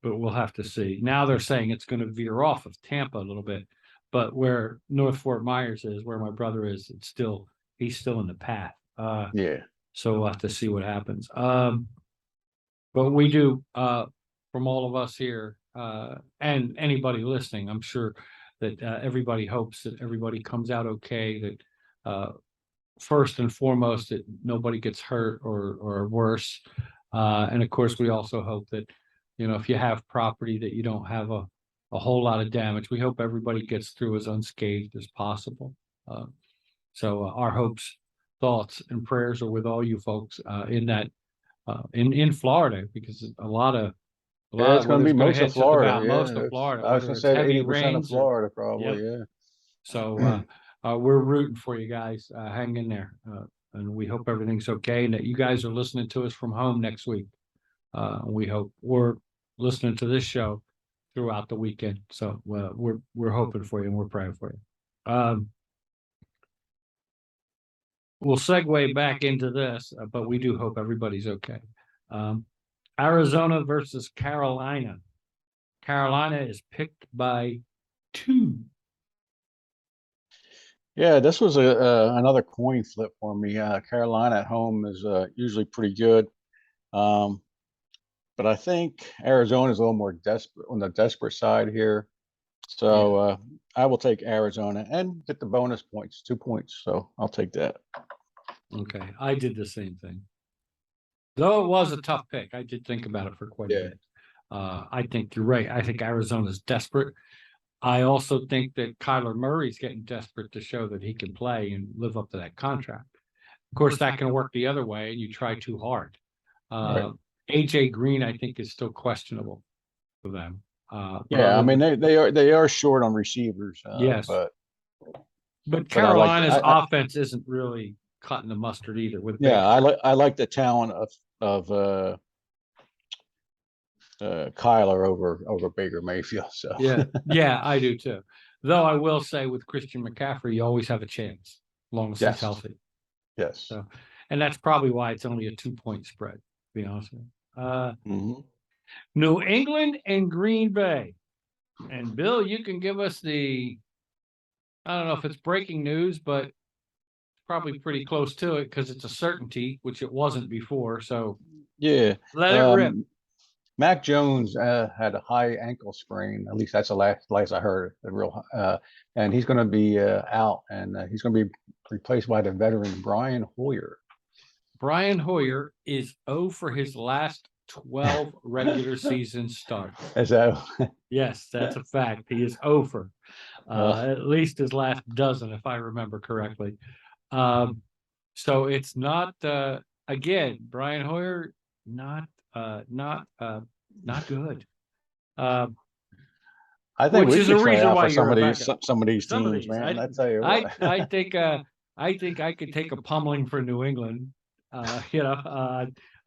S1: But we'll have to see. Now they're saying it's going to veer off of Tampa a little bit, but where North Fort Myers is, where my brother is, he's still in the path. So we'll have to see what happens. But we do, from all of us here, and anybody listening, I'm sure that everybody hopes that everybody comes out okay, that first and foremost that nobody gets hurt or worse, and of course we also hope that if you have property that you don't have a whole lot of damage. We hope everybody gets through as unscathed as possible. So our hopes, thoughts, and prayers are with all you folks in that in Florida, because a lot of
S2: Yeah, it's going to
S1: weather's
S2: be
S1: going to
S2: most of
S1: hit just
S2: Florida.
S1: about most
S2: Yeah,
S1: of Florida,
S2: I was
S1: whether
S2: going to
S1: it's
S2: say
S1: heavy
S2: 80% of
S1: rains or
S2: Florida,
S1: yep.
S2: probably. Yeah.
S1: So we're rooting for you guys. Hang in there, and we hope everything's okay, and that you guys are listening to us from home next week. We hope we're listening to this show throughout the weekend. So we're hoping for you and we're praying for you. We'll segue back into this, but we do hope everybody's okay. Arizona versus Carolina. Carolina is picked by 2.
S2: Yeah, this was another coin flip for me. Carolina at home is usually pretty good. But I think Arizona is a little more desperate on the desperate side here. So I will take Arizona and get the bonus points, 2 points. So I'll take that.
S1: Okay, I did the same thing. Though it was a tough pick, I did think about it for quite a bit. I think you're right. I think Arizona's desperate. I also think that Kyler Murray's getting desperate to show that he can play and live up to that contract. Of course, that can work the other way, and you try too hard.
S2: Right.
S1: AJ Green, I think, is still questionable for them.
S2: Yeah, I mean they are short on receivers.
S1: Yes, but
S2: I like
S1: Carolina's offense isn't really cutting the mustard either. With
S2: yeah, I like the talent of Kyler over Baker Mayfield. So
S1: yeah, I do too. Though I will say with Christian McCaffrey, you always have a chance, as long as he's healthy.
S2: Yes.
S1: So, and that's probably why it's only a 2-point spread, to be honest with you. New England and Green Bay. And Bill, you can give us I don't know if it's breaking news, but probably pretty close to it because it's a certainty, which it wasn't before. So
S2: yeah,
S1: let it rip.
S2: Mac Jones had a high ankle sprain. At least that's the last I heard. And he's going to be out, and he's going to be replaced by the veteran Brian Hoyer.
S1: Brian Hoyer is 0 for his last 12 regular season starts.
S2: Is that?
S1: Yes, that's a fact. He is 0 for at least his last dozen, if I remember correctly. So it's not again, Brian Hoyer, not good.
S2: I think
S1: which
S2: we
S1: is
S2: should
S1: a
S2: try
S1: reason
S2: out
S1: why
S2: for
S1: you're
S2: some of these teams, man. I tell you
S1: what.
S2: what.
S1: I think I could take a pummeling for New England. I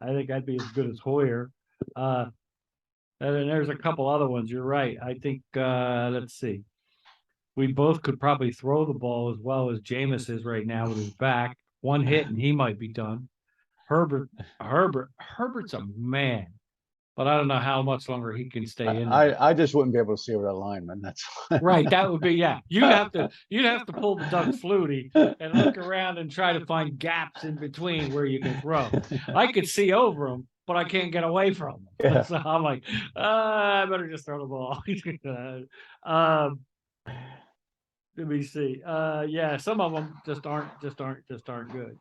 S1: think I'd be as good as Hoyer. And then there's a couple other ones. You're right. I think let's see. We both could probably throw the ball as well as Jameis is right now with his back. One hit and he might be done. Herbert's a man, but I don't know how much longer he can stay in there.
S2: I just wouldn't be able to see over that lineman. That's
S1: right. That would be You'd have to pull the Doug Flutie and look around and try to find gaps in between where you can throw. I could see over them, but I can't get away from them. Yeah. So I'm like, I better just throw the ball. Let me see. Some of them just aren't good.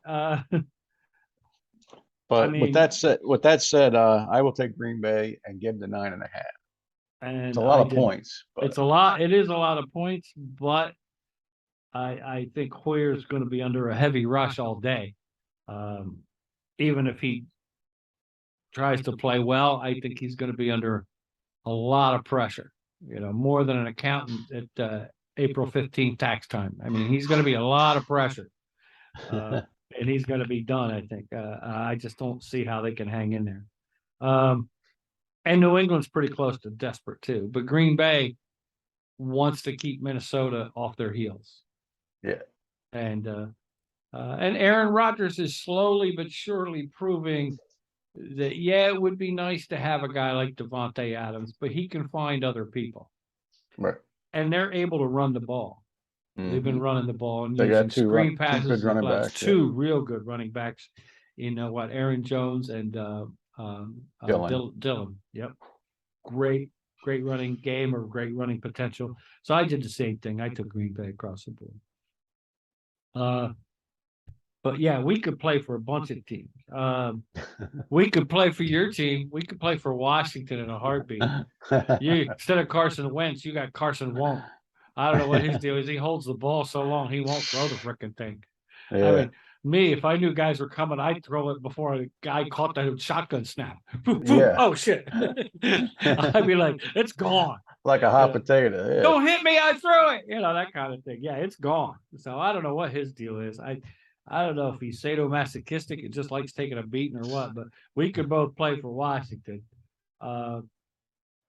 S2: But with that said, I will take Green Bay and give the 9.5. And it's a lot of points.
S1: It's a lot. It is a lot of points, but I think Hoyer's going to be under a heavy rush all day. Even if he tries to play well, I think he's going to be under a lot of pressure. More than an accountant at April 15th tax time. I mean, he's going to be a lot of pressure. And he's going to be done, I think. I just don't see how they can hang in there. And New England's pretty close to desperate too. But Green Bay wants to keep Minnesota off their heels.
S2: Yeah.
S1: And Aaron Rodgers is slowly but surely proving that, it would be nice to have a guy like Devontae Adams, but he can find other people.
S2: Right.
S1: And they're able to run the ball. Mm-hmm. They've been running the ball and
S2: they
S1: using
S2: got two
S1: screen passes.
S2: Two good running backs.
S1: Two real good running backs. Aaron Jones and Dylan. Yep. Great running game or great running potential. So I did the same thing. I took Green Bay across the board. But yeah, we could play for a bunch of teams. We could play for your team. We could play for Washington in a heartbeat. Instead of Carson Wentz, you got Carson Won't. I don't know what his deal is. He holds the ball so long, he won't throw the frickin' thing. I
S2: Yeah.
S1: mean, me, if I knew guys were coming, I'd throw it before a guy caught the shotgun snap.
S2: Yeah.
S1: Oh shit! I'd be like, it's gone.
S2: Like a
S1: You
S2: hot
S1: know,
S2: potato. Yeah.
S1: don't hit me, I throw it. You know, that kind of thing. Yeah, it's gone. So I don't know what his deal is. I don't know if he's sadomasochistic and just likes taking a beating or what. But we could both play for Washington. Uh,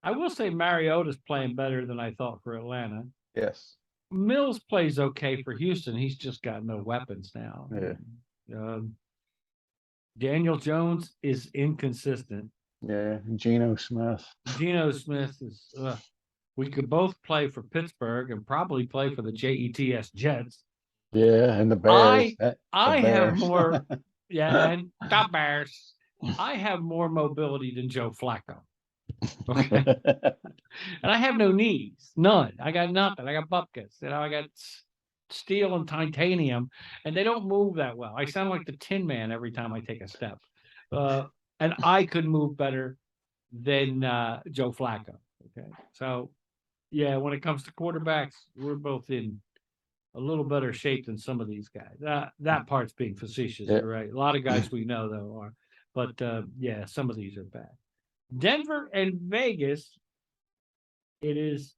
S1: I will say Mariota's playing better than I thought for Atlanta.
S2: Yes.
S1: Mills plays okay for Houston. He's just got no weapons now.
S2: Yeah.
S1: Daniel Jones is inconsistent.
S2: Yeah. Geno Smith.
S1: Geno Smith is. We could both play for Pittsburgh and probably play for the Jets.
S2: Yeah, and the Bears.
S1: I have
S2: Bears.
S1: more. Yeah, and the Bears. I have more mobility than Joe Flacco. Okay. And I have no knees, none. I got nothing. I got bupkis. I got steel and titanium, and they don't move that well. I sound like the Tin Man every time I take a step. And I could move better than Joe Flacco. Okay, so yeah, when it comes to quarterbacks, we're both in a little better shape than some of these guys. That part's being facetious,
S2: Yeah.
S1: right? A lot of guys we know though are, but yeah, some of these are bad. Denver and Vegas. It is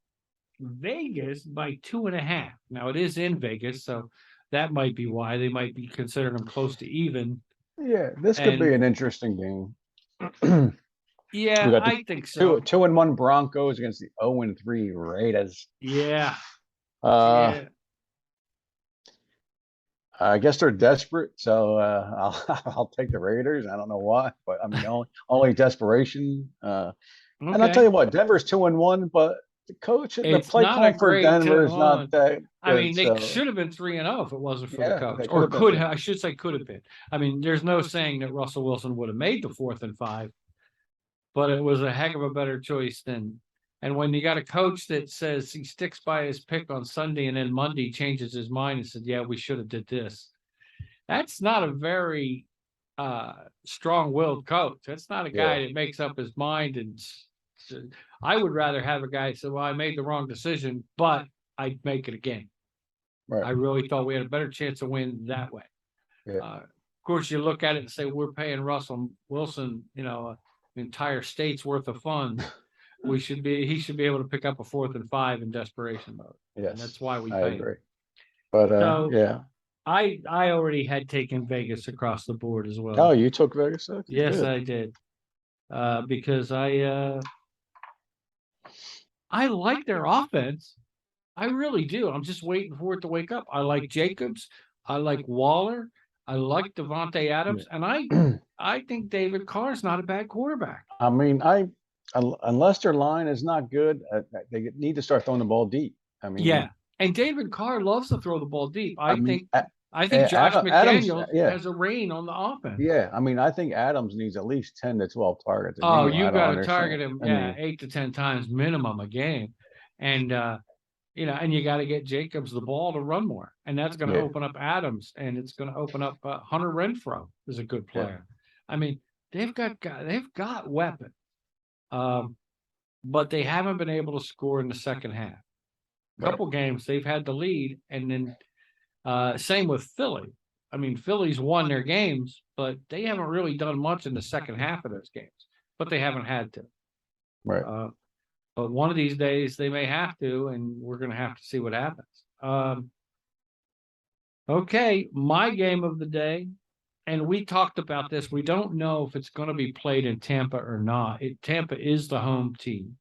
S1: Vegas by 2.5. Now it is in Vegas, so that might be why they might be considering them close to even.
S2: Yeah, this could be an interesting game.
S1: Yeah,
S2: We got
S1: I think so.
S2: 2-1 Broncos against the 0-3 Raiders.
S1: Yeah.
S2: Yeah. I guess they're desperate, so I'll take the Raiders. I don't know why, but I mean only desperation. And I'll tell you what, Denver's 2-1, but the coach, the play call for Denver is not that good.
S1: I mean, they should have been 3-0 if it wasn't for the coach, or I should say, could have been. I mean, there's no saying that Russell Wilson would have made the 4th and 5, but it was a heck of a better choice than. And when you got a coach that says he sticks by his pick on Sunday and then Monday changes his mind and said, yeah, we should have did this. That's not a very strong-willed coach. That's not a guy that makes up his mind. And I would rather have a guy say, well, I made the wrong decision, but I'd make it again. Right. I really thought we had a better chance of winning that way. Yeah. Of course, you look at it and say, we're paying Russell Wilson, an entire state's worth of funds. He should be able to pick up a 4th and 5 in desperation mode. Yes, and that's why we pay. I agree.
S2: But yeah,
S1: I already had taken Vegas across the board as well.
S2: Oh, you took Vegas? Okay,
S1: yes, good. I did. Because I like their offense. I really do. I'm just waiting for it to wake up. I like Jacobs. I like Waller. I like Devontae Adams, and I think David Carr's not a bad quarterback.
S2: I mean, unless their line is not good, they need to start throwing the ball deep. I mean,
S1: yeah, and David Carr loves to throw the ball deep. I think Josh McDaniels has a reign on the offense.
S2: Yeah, I mean, I think Adams needs at least 10 to 12 targets.
S1: Oh, you got to target him, 8 to 10 times minimum a game, and and you got to get Jacobs the ball to run more, and that's going to open up Adams, and it's going to open up Hunter Renfrow is a good player. Yeah. I mean, they've got weapons. But they haven't been able to score in the second half. A couple games they've had the lead, and then same with Philly. I mean, Philly's won their games, but they haven't really done much in the second half of those games. But they haven't had to.
S2: Right.
S1: But one of these days they may have to, and we're going to have to see what happens. Okay, my game of the day. And we talked about this. We don't know if it's going to be played in Tampa or not. Tampa is the home team.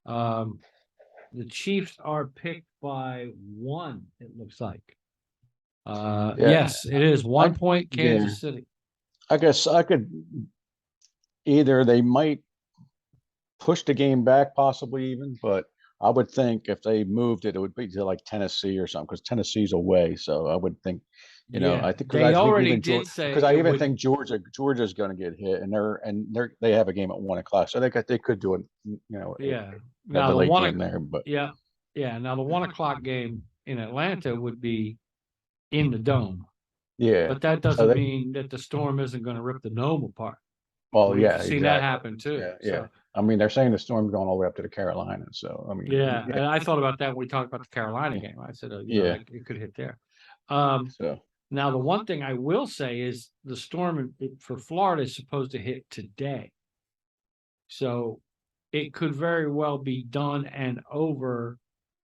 S1: The Chiefs are picked by 1, it looks like. Yes, it is 1 point Kansas City.
S2: I guess I could either they might push the game back, possibly even, but I would think if they moved it, it would be to like Tennessee or something, because Tennessee's away. So I would think. I think
S1: they already did say,
S2: because I even think Georgia's going to get hit, and they have a game at 1:00, so they could do it.
S1: Now the 1 game there, but Now the 1:00 game in Atlanta would be in the dome.
S2: Yeah,
S1: but that doesn't mean that the Storm isn't going to rip the dome apart.
S2: Well,
S1: We've seen that happen too.
S2: Yeah. I mean, they're saying the Storm's going all the way up to the Carolinas. So I mean,
S1: and I thought about that when we talked about the Carolina game. I said, it could hit there. Now, the one thing I will say is the storm for Florida is supposed to hit today. So it could very well be done and over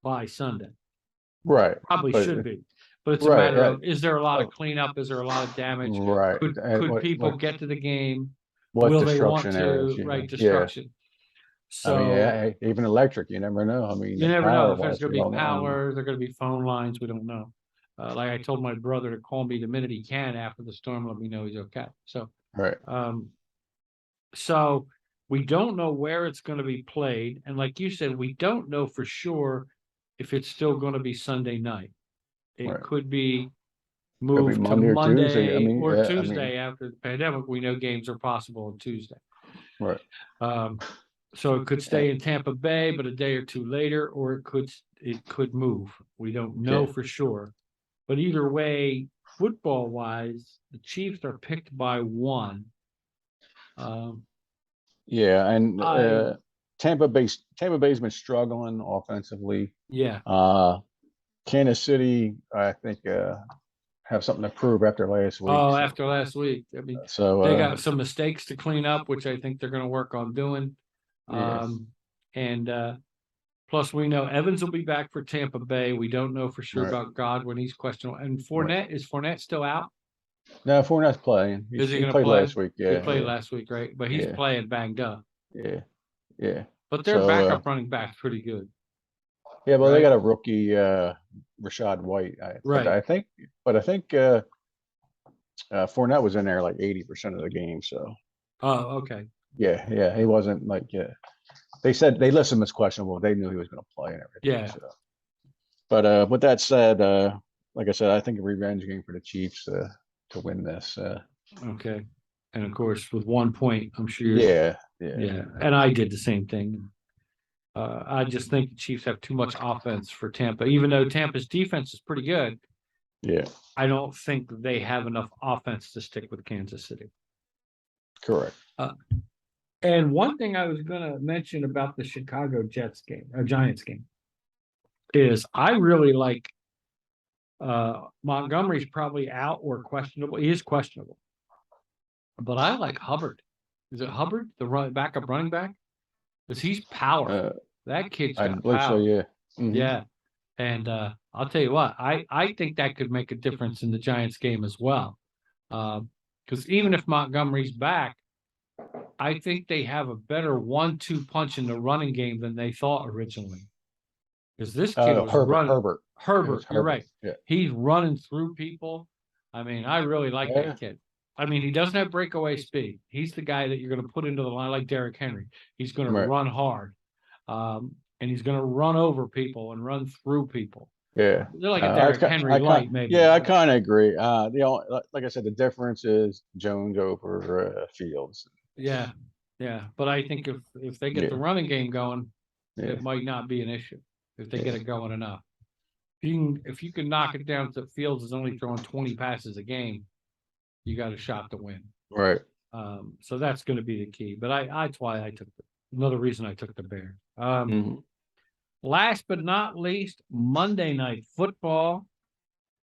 S1: by Sunday.
S2: Right.
S1: Probably
S2: but-
S1: should be. But it's a
S2: Right,
S1: matter
S2: yeah.
S1: of, is there a lot of cleanup? Is there a lot of damage?
S2: Right.
S1: Could
S2: and what-
S1: people
S2: what-
S1: get to the game?
S2: What
S1: Will they want
S2: destruction areas?
S1: to?
S2: Yeah.
S1: Right,
S2: Yeah.
S1: destruction.
S2: I mean,
S1: So
S2: yeah, even electric, you never know. I mean,
S1: you never know if there's
S2: power-wise,
S1: gonna
S2: we
S1: be
S2: don't know.
S1: power, there're gonna be phone lines, we don't know. Like I told my brother to call me the minute he can after the storm, let me know he's okay. So,
S2: Right.
S1: so we don't know where it's gonna be played, and like you said, we don't know for sure if it's still gonna be Sunday night. It
S2: Right.
S1: could be
S2: Could be
S1: moved to
S2: Monday or Tuesday. I
S1: Monday
S2: mean,
S1: or
S2: yeah, I mean-
S1: Tuesday after the pandemic. We know games are possible on Tuesday.
S2: Right.
S1: So it could stay in Tampa Bay, but a day or two later, or it could move. We don't know
S2: Yeah.
S1: for sure. But either way, football wise, the Chiefs are picked by 1.
S2: Yeah, and
S1: I-
S2: Tampa Bay's been struggling offensively.
S1: Yeah,
S2: Kansas City, I think, have something to prove after last week.
S1: oh,
S2: so-
S1: after last week, I mean,
S2: So
S1: they got some mistakes to clean up, which I think they're gonna work on doing.
S2: Yeah.
S1: And plus we know Evans will be back for Tampa Bay. We don't know for sure
S2: Right.
S1: about Godwin. He's questionable. And Fournette, is Fournette still out?
S2: no, Fournette's playing.
S1: Is he
S2: He
S1: gonna
S2: played
S1: play?
S2: last week.
S1: He
S2: Yeah,
S1: played
S2: yeah,
S1: last week, right? But he's
S2: Yeah.
S1: playing banged up.
S2: yeah, yeah.
S1: But their
S2: So,
S1: backup running back's pretty good.
S2: Yeah, well,
S1: Right.
S2: they got a rookie, Rashad White.
S1: Right.
S2: But I think Fournette was in there like 80% of the game. So
S1: Oh, okay.
S2: yeah, he wasn't like they said they listed him as questionable. They knew he was going to play and everything.
S1: Yeah.
S2: So. But with that said, like I said, I think a revenge game for the Chiefs to win this.
S1: Okay. And of course, with 1 point, I'm sure.
S2: Yeah.
S1: Yeah. And I did the same thing. I just think the Chiefs have too much offense for Tampa, even though Tampa's defense is pretty good.
S2: Yeah.
S1: I don't think they have enough offense to stick with Kansas City.
S2: Correct.
S1: And one thing I was going to mention about the Chicago Giants game is I really like Montgomery's probably out or questionable. He is questionable, but I like Hubbard. Is it Hubbard, the backup running back? Because he's powerful. That kid's
S2: I
S1: got
S2: believe so.
S1: power.
S2: Yeah. Mhm.
S1: Yeah. And I'll tell you what, I think that could make a difference in the Giants game as well. Because even if Montgomery's back, I think they have a better 1-2 punch in the running game than they thought originally. Because this kid was running.
S2: Herbert. It was
S1: You're right.
S2: Yeah.
S1: He's running through people. I mean, I really like
S2: Yeah.
S1: that kid. I mean, he doesn't have breakaway speed. He's the guy that you're going to put into the line like Derrick Henry. He's going to
S2: Right.
S1: run hard. And he's going to run over people and run through people.
S2: Yeah.
S1: They're like a
S2: I
S1: Derrick
S2: ki-
S1: Henry
S2: I ki-
S1: light, maybe.
S2: Yeah, I kind of agree. Like I said, the difference is Jones over Fields.
S1: Yeah. But I think if they get the
S2: Yeah.
S1: running game going,
S2: Yeah.
S1: it might not be an issue if they get it going enough. If you can knock it down to Fields is only throwing 20 passes a game, you got a shot to win.
S2: Right.
S1: So that's going to be the key. But that's why I took another reason I took the Bears.
S2: Mhm.
S1: Last but not least, Monday Night Football,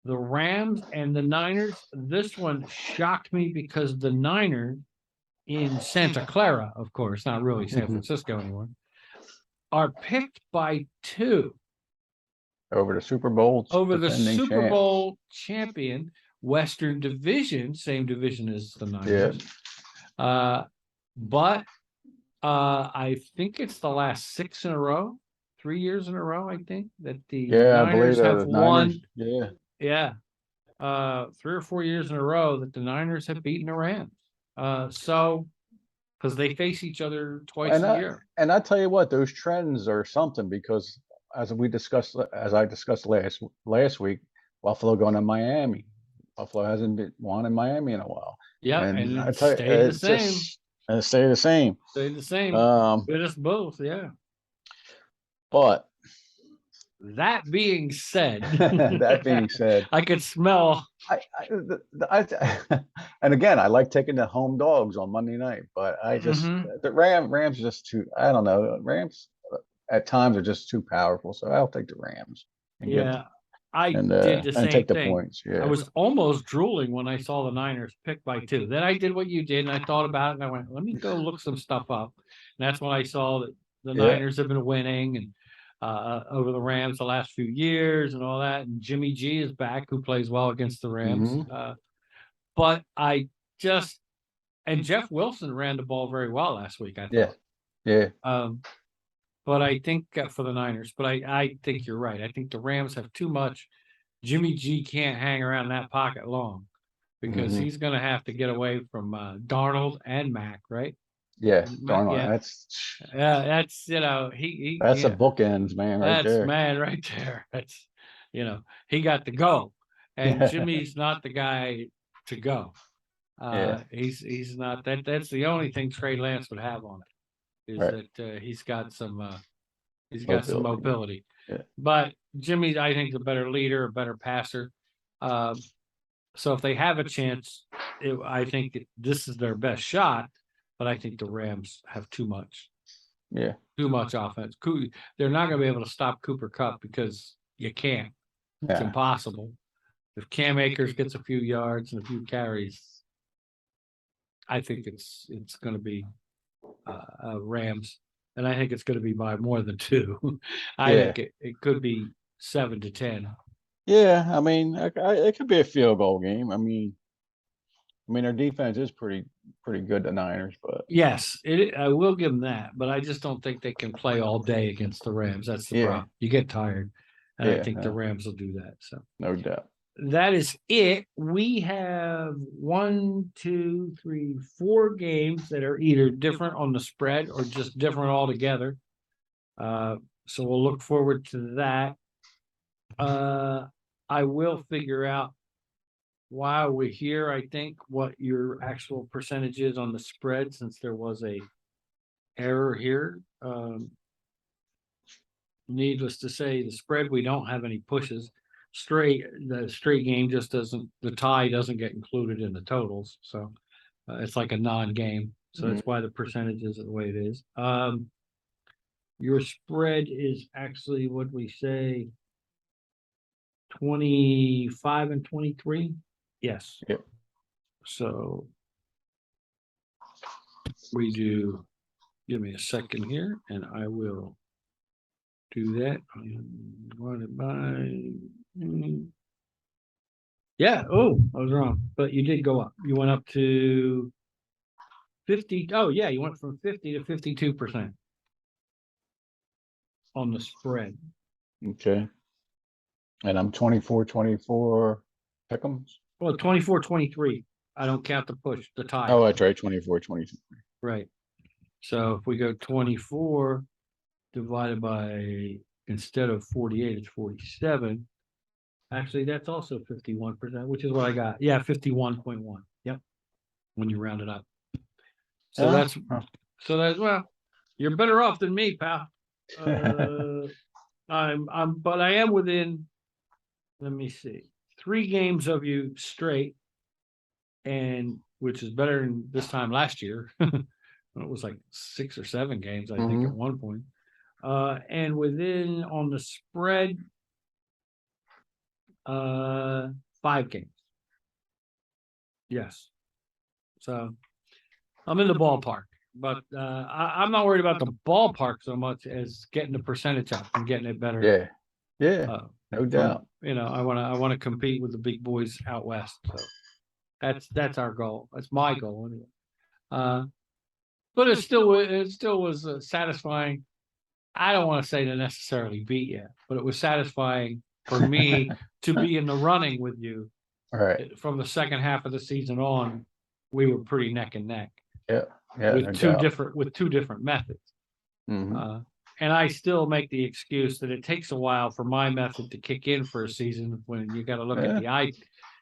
S1: the Rams and the Niners. This one shocked me because the Niners in Santa Clara, of course, not really San Francisco anymore, are picked by 2
S2: Over the Super Bowl.
S1: over the
S2: defending
S1: Super
S2: champ.
S1: Bowl champion Western Division, same division as the Niners. But I think it's the last 6 in a row, 3 years in a row, I think, that the
S2: Yeah, I
S1: Niners
S2: believe
S1: have
S2: the
S1: won.
S2: Niners. Yeah.
S1: Yeah. 3 or 4 years in a row that the Niners have beaten the Rams. So because they face each other twice a year.
S2: And I tell you what, those trends are something because as I discussed last week, Buffalo going to Miami. Buffalo hasn't been won in Miami in a while.
S1: Yeah,
S2: And
S1: and
S2: I
S1: it
S2: tell you,
S1: stayed the
S2: it's
S1: same.
S2: just- and stay the same.
S1: Stayed the same.
S2: Um,
S1: Bit us both, yeah.
S2: but
S1: That being said,
S2: that being said,
S1: I could smell.
S2: and again, I like taking the home dogs on Monday night, but I just the Rams just too. I don't know. Rams at times are just too powerful, so I'll take the Rams. And
S1: Yeah, I
S2: and
S1: did the
S2: and
S1: same
S2: take the
S1: thing.
S2: points.
S1: I
S2: Yeah.
S1: was almost drooling when I saw the Niners pick by 2. Then I did what you did, and I thought about it, and I went, "Let me go look some stuff up." And that's when I saw that the
S2: Yeah.
S1: Niners have been winning and over the Rams the last few years and all that. And Jimmy G is back, who plays well against the Rams.
S2: Mhm.
S1: But I just and Jeff Wilson ran the ball very well last week, I
S2: Yeah.
S1: thought.
S2: Yeah.
S1: But I think for the Niners, but I think you're right. I think the Rams have too much. Jimmy G can't hang around that pocket long because
S2: Mhm.
S1: he's going to have to get away from Darnold and Mac, right?
S2: Yeah.
S1: Mac,
S2: Darnold.
S1: yeah, that's
S2: That's a
S1: yeah,
S2: bookends, man, right
S1: that's
S2: there.
S1: man right there. That's he got to go, and
S2: Yeah.
S1: Jimmy's not the guy to go.
S2: Yeah.
S1: He's not that. That's the only thing Trey Lance would have on it is
S2: Right.
S1: that he's got some
S2: Mobility.
S1: mobility.
S2: Yeah.
S1: But Jimmy, I think, is a better leader, a better passer. So if they have a chance, I think this is their best shot. But I think the Rams have too much
S2: Yeah.
S1: offense. They're not going to be able to stop Cooper Kupp because you can't. It's
S2: Yeah.
S1: impossible. If Cam Akers gets a few yards and a few carries, I think it's going to be Rams, and I think it's going to be by more than 2. I
S2: Yeah.
S1: think it could be 7-10.
S2: Yeah. I mean, it could be a field goal game. I mean, their defense is pretty good, the Niners, but
S1: Yes, I will give them that, but I just don't think they can play all day against the Rams. That's the
S2: yeah.
S1: problem. You get tired, and I
S2: Yeah.
S1: think the Rams will do that. So
S2: No doubt.
S1: that is it. We have 1, 2, 3, 4 games that are either different on the spread or just different altogether. So we'll look forward to that. I will figure out while we're here, I think, what your actual percentage is on the spread, since there was a error here. Needless to say, the spread, we don't have any pushes. The straight game just doesn't, the tie doesn't get included in the totals. So it's like a non-game. So that's why the percentage is the way it is. Your spread is actually what we say 25 and 23. Yes.
S2: Yep.
S1: So we do, give me a second here and I will do that. Divided by, yeah. Oh, I was wrong, but you did go up. You went up to 50. Oh, yeah. You went from 50 to 52% on the spread.
S2: Okay. And I'm 24-24 pick'ems.
S1: Well, 24-23. I don't count the push, the tie.
S2: Oh, that's right. 24-23.
S1: Right. So if we go 24 divided by, instead of 48, it's 47. Actually, that's also 51%, which is what I got. Yeah, 51.1. Yep. When you round it up. So that's well, you're better off than me, pal. But I am within, let me see, 3 games of you straight, and which is better than this time last year. It was like 6 or 7 games, I think, at one point. And within on the spread, 5 games. Yes. So I'm in the ballpark, but I'm not worried about the ballpark so much as getting the percentage up and getting it better.
S2: Yeah. Yeah. No doubt.
S1: I want to compete with the big boys out west. So that's our goal. That's my goal anyway. But it still was satisfying. I don't want to say to necessarily beat you, but it was satisfying for me to be in the running with you.
S2: All right.
S1: From the second half of the season on, we were pretty neck and neck.
S2: Yeah. Yeah.
S1: With
S2: no
S1: two different methods.
S2: Mhm.
S1: And I still make the excuse that it takes a while for my method to kick in for a season when you got to look at the eye,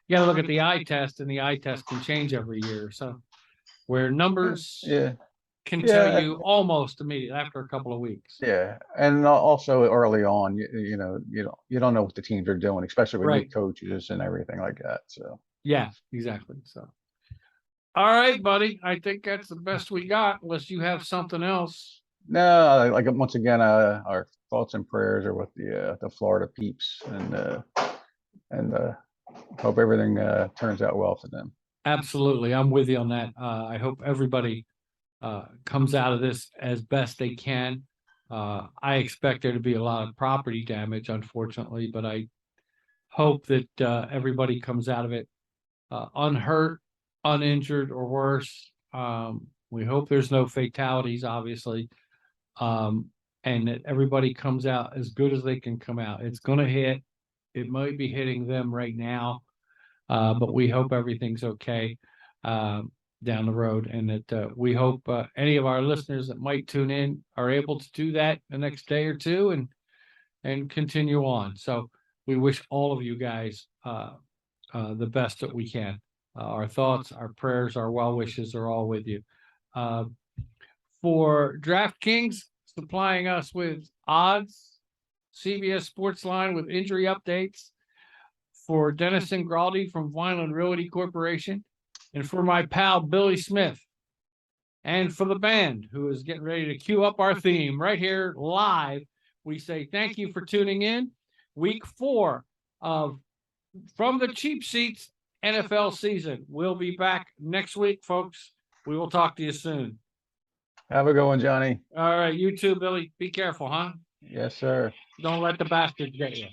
S1: you got to look at the eye test, and the eye test can change every year. So where numbers can tell you almost immediately after a couple of weeks.
S2: Yeah. And also early on, you don't know what the teams are doing, especially with new coaches and everything like that. So
S1: yeah, exactly. So all right, buddy. I think that's the best we got, unless you have something else.
S2: No, like once again, our thoughts and prayers are with the Florida peeps, and and hope everything turns out well for them.
S1: Absolutely. I'm with you on that. I hope everybody comes out of this as best they can. I expect there to be a lot of property damage, unfortunately, but I hope that everybody comes out of it unhurt, uninjured, or worse. We hope there's no fatalities, obviously, and that everybody comes out as good as they can come out. It's going to hit. It might be hitting them right now, but we hope everything's okay down the road, and that we hope any of our listeners that might tune in are able to do that the next day or two and continue on. So we wish all of you guys the best that we can. Our thoughts, our prayers, our well wishes are all with you. For DraftKings, supplying us with odds, CBS Sportsline with injury updates, for Dennis Ingraldi from Vineland Realty Corporation, and for my pal Billy Smith, and for the band who is getting ready to cue up our theme right here live. We say thank you for tuning in. Week 4 of From the Cheap Seats NFL season. We'll be back next week, folks. We will talk to you soon.
S2: Have a good one, Johnny.
S1: All right, you too, Billy. Be careful, huh?
S2: Yes, sir.
S1: Don't let the bastards get you.